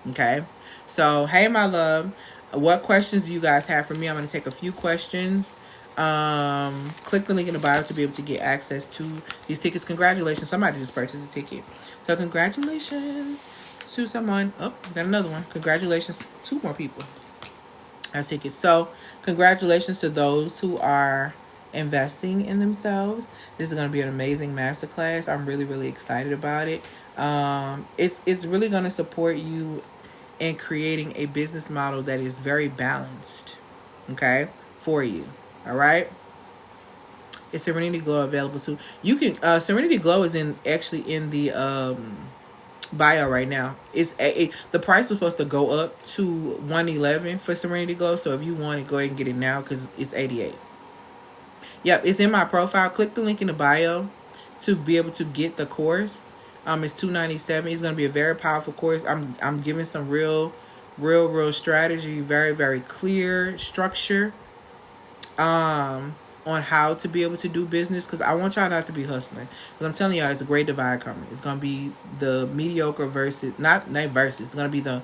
Speaker 1: Okay? So, hey, my love, what questions do you guys have for me? I'm going to take a few questions. Click the link in the bio to be able to get access to these tickets. Congratulations, somebody just purchased a ticket. So congratulations to someone. Oh, got another one. Congratulations, 2 more people have tickets. So congratulations to those who are investing in themselves. This is going to be an amazing masterclass. I'm really, really excited about it. It's really going to support you in creating a business model that is very balanced, okay, for you. All right. Is Serenity Glow available too? You can Serenity Glow is actually in the bio right now. The price was supposed to go up to $111 for Serenity Glow. So if you want it, go ahead and get it now because it's $88. Yep, it's in my profile. Click the link in the bio to be able to get the course. It's $297. It's going to be a very powerful course. I'm giving some real strategy, very, very clear structure on how to be able to do business, because I want y'all not to be hustling, because I'm telling y'all, it's a great divide coming. It's going to be the mediocre versus not versus, it's going to be the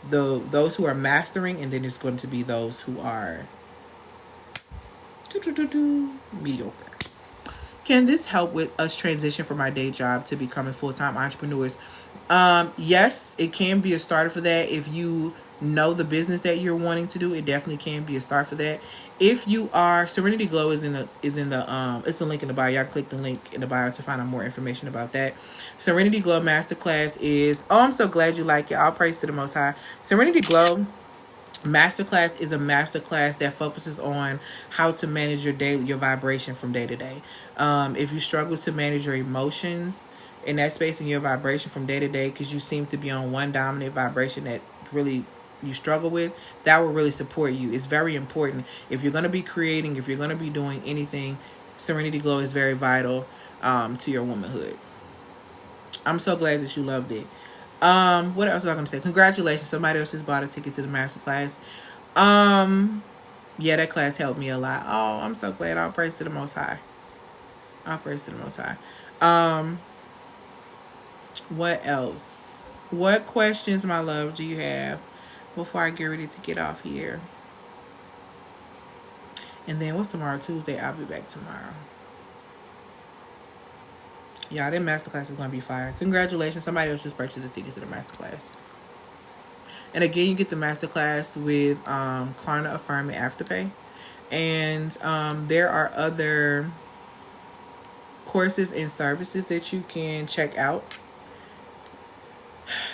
Speaker 1: those who are mastering, and then it's going to be those who are mediocre. Can this help with us transition from our day job to becoming full-time entrepreneurs? Yes, it can be a starter for that. If you know the business that you're wanting to do, it definitely can be a start for that. If you are, Serenity Glow is in the it's a link in the bio. Y'all click the link in the bio to find out more information about that. Serenity Glow Masterclass is, I'm so glad you like it. All praise to the Most High. Serenity Glow Masterclass is a masterclass that focuses on how to manage your vibration from day to day. If you struggle to manage your emotions in that space and your vibration from day to day, because you seem to be on one dominant vibration that really you struggle with, that will really support you. It's very important. If you're going to be creating, if you're going to be doing anything, Serenity Glow is very vital to your womanhood. I'm so glad that you loved it. What else was I gonna say? Congratulations, somebody else just bought a ticket to the masterclass. Yeah, that class helped me a lot. Oh, I'm so glad. All praise to the Most High. All praise to the Most High. What else? What questions, my love, do you have before I get ready to get off here? And then what's tomorrow? Tuesday. I'll be back tomorrow. Y'all, that masterclass is gonna be fire. Congratulations, somebody else just purchased a ticket to the masterclass. And again, you get the masterclass with Klarna, Affirm, and Afterpay. And there are other courses and services that you can check out.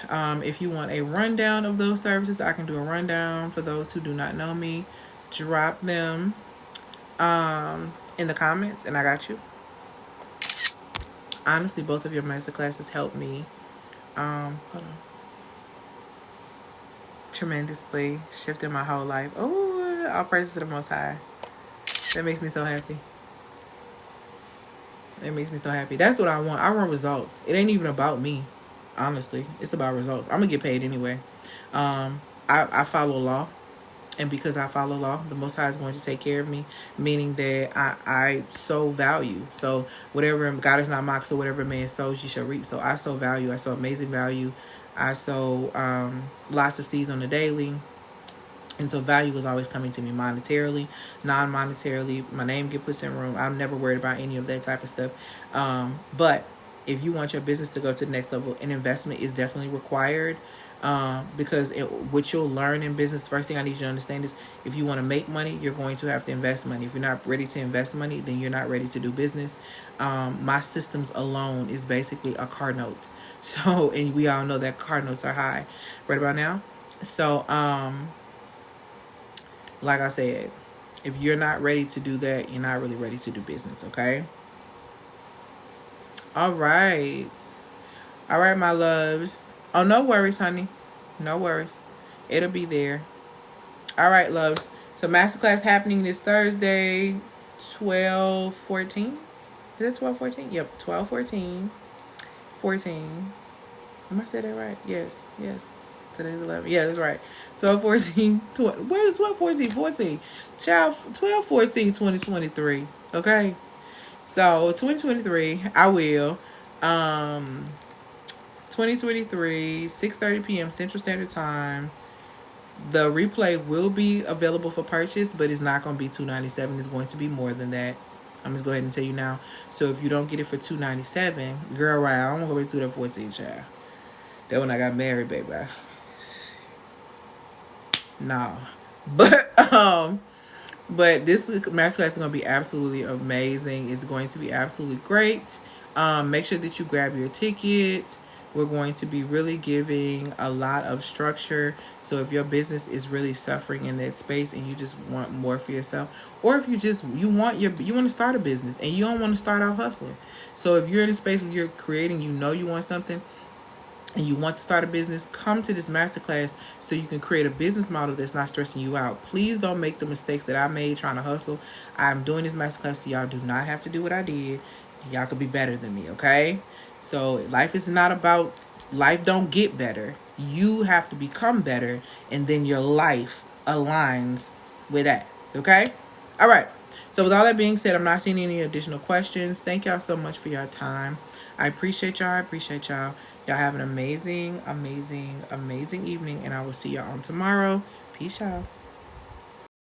Speaker 1: If you want a rundown of those services, I can do a rundown. For those who do not know me, drop them in the comments, and I got you. Honestly, both of your masterclasses helped me tremendously, shifting my whole life. Oh, all praises to the Most High. That makes me so happy. It makes me so happy. That's what I want. I want results. It ain't even about me, honestly. It's about results. I'm gonna get paid anyway. I follow law, and because I follow law, the Most High is going to take care of me, meaning that I sow value. So whatever God is not mocked, so whatever man sows, you shall reap. So I sow value. I sow amazing value. I sow lots of seeds on the daily. And so value is always coming to me monetarily, non-monetarily. My name get put in room. I'm never worried about any of that type of stuff. But if you want your business to go to the next level, an investment is definitely required. Because what you'll learn in business, first thing I need you to understand is, if you want to make money, you're going to have to invest money. If you're not ready to invest money, then you're not ready to do business. My systems alone is basically a car note. So, and we all know that car notes are high right about now. So, like I said, if you're not ready to do that, you're not really ready to do business, okay? All right. All right, my loves. Oh, no worries, honey. No worries. It'll be there. All right, loves. So masterclass happening this Thursday, 12/14. Is it 12/14? Yep, 12/14. 14. Am I saying that right? Yes. Today's 11. Yeah, that's right. 12/14. Where is 12/14? 14. Child, 12/14, 2023. Okay. So 2023, I will. 2023, 6:30 p.m. Central Standard Time. The replay will be available for purchase, but it's not going to be $297. It's going to be more than that. I'm just go ahead and tell you now. So if you don't get it for $297, girl, right? I don't want to go to 14, child. That when I got married, baby. No, but this masterclass is going to be absolutely amazing. It's going to be absolutely great. Make sure that you grab your ticket. We're going to be really giving a lot of structure. So if your business is really suffering in that space and you just want more for yourself, or if you want to start a business and you don't want to start off hustling. So if you're in a space where you're creating, you want something, and you want to start a business, come to this masterclass so you can create a business model that's not stressing you out. Please don't make the mistakes that I made trying to hustle. I'm doing this masterclass so y'all do not have to do what I did. Y'all could be better than me, okay? So life is not about, life don't get better. You have to become better, and then your life aligns with that. Okay? All right. So with all that being said, I'm not seeing any additional questions. Thank y'all so much for your time. I appreciate y'all. I appreciate y'all. Y'all have an amazing, amazing, amazing evening, and I will see y'all on tomorrow. Peace out.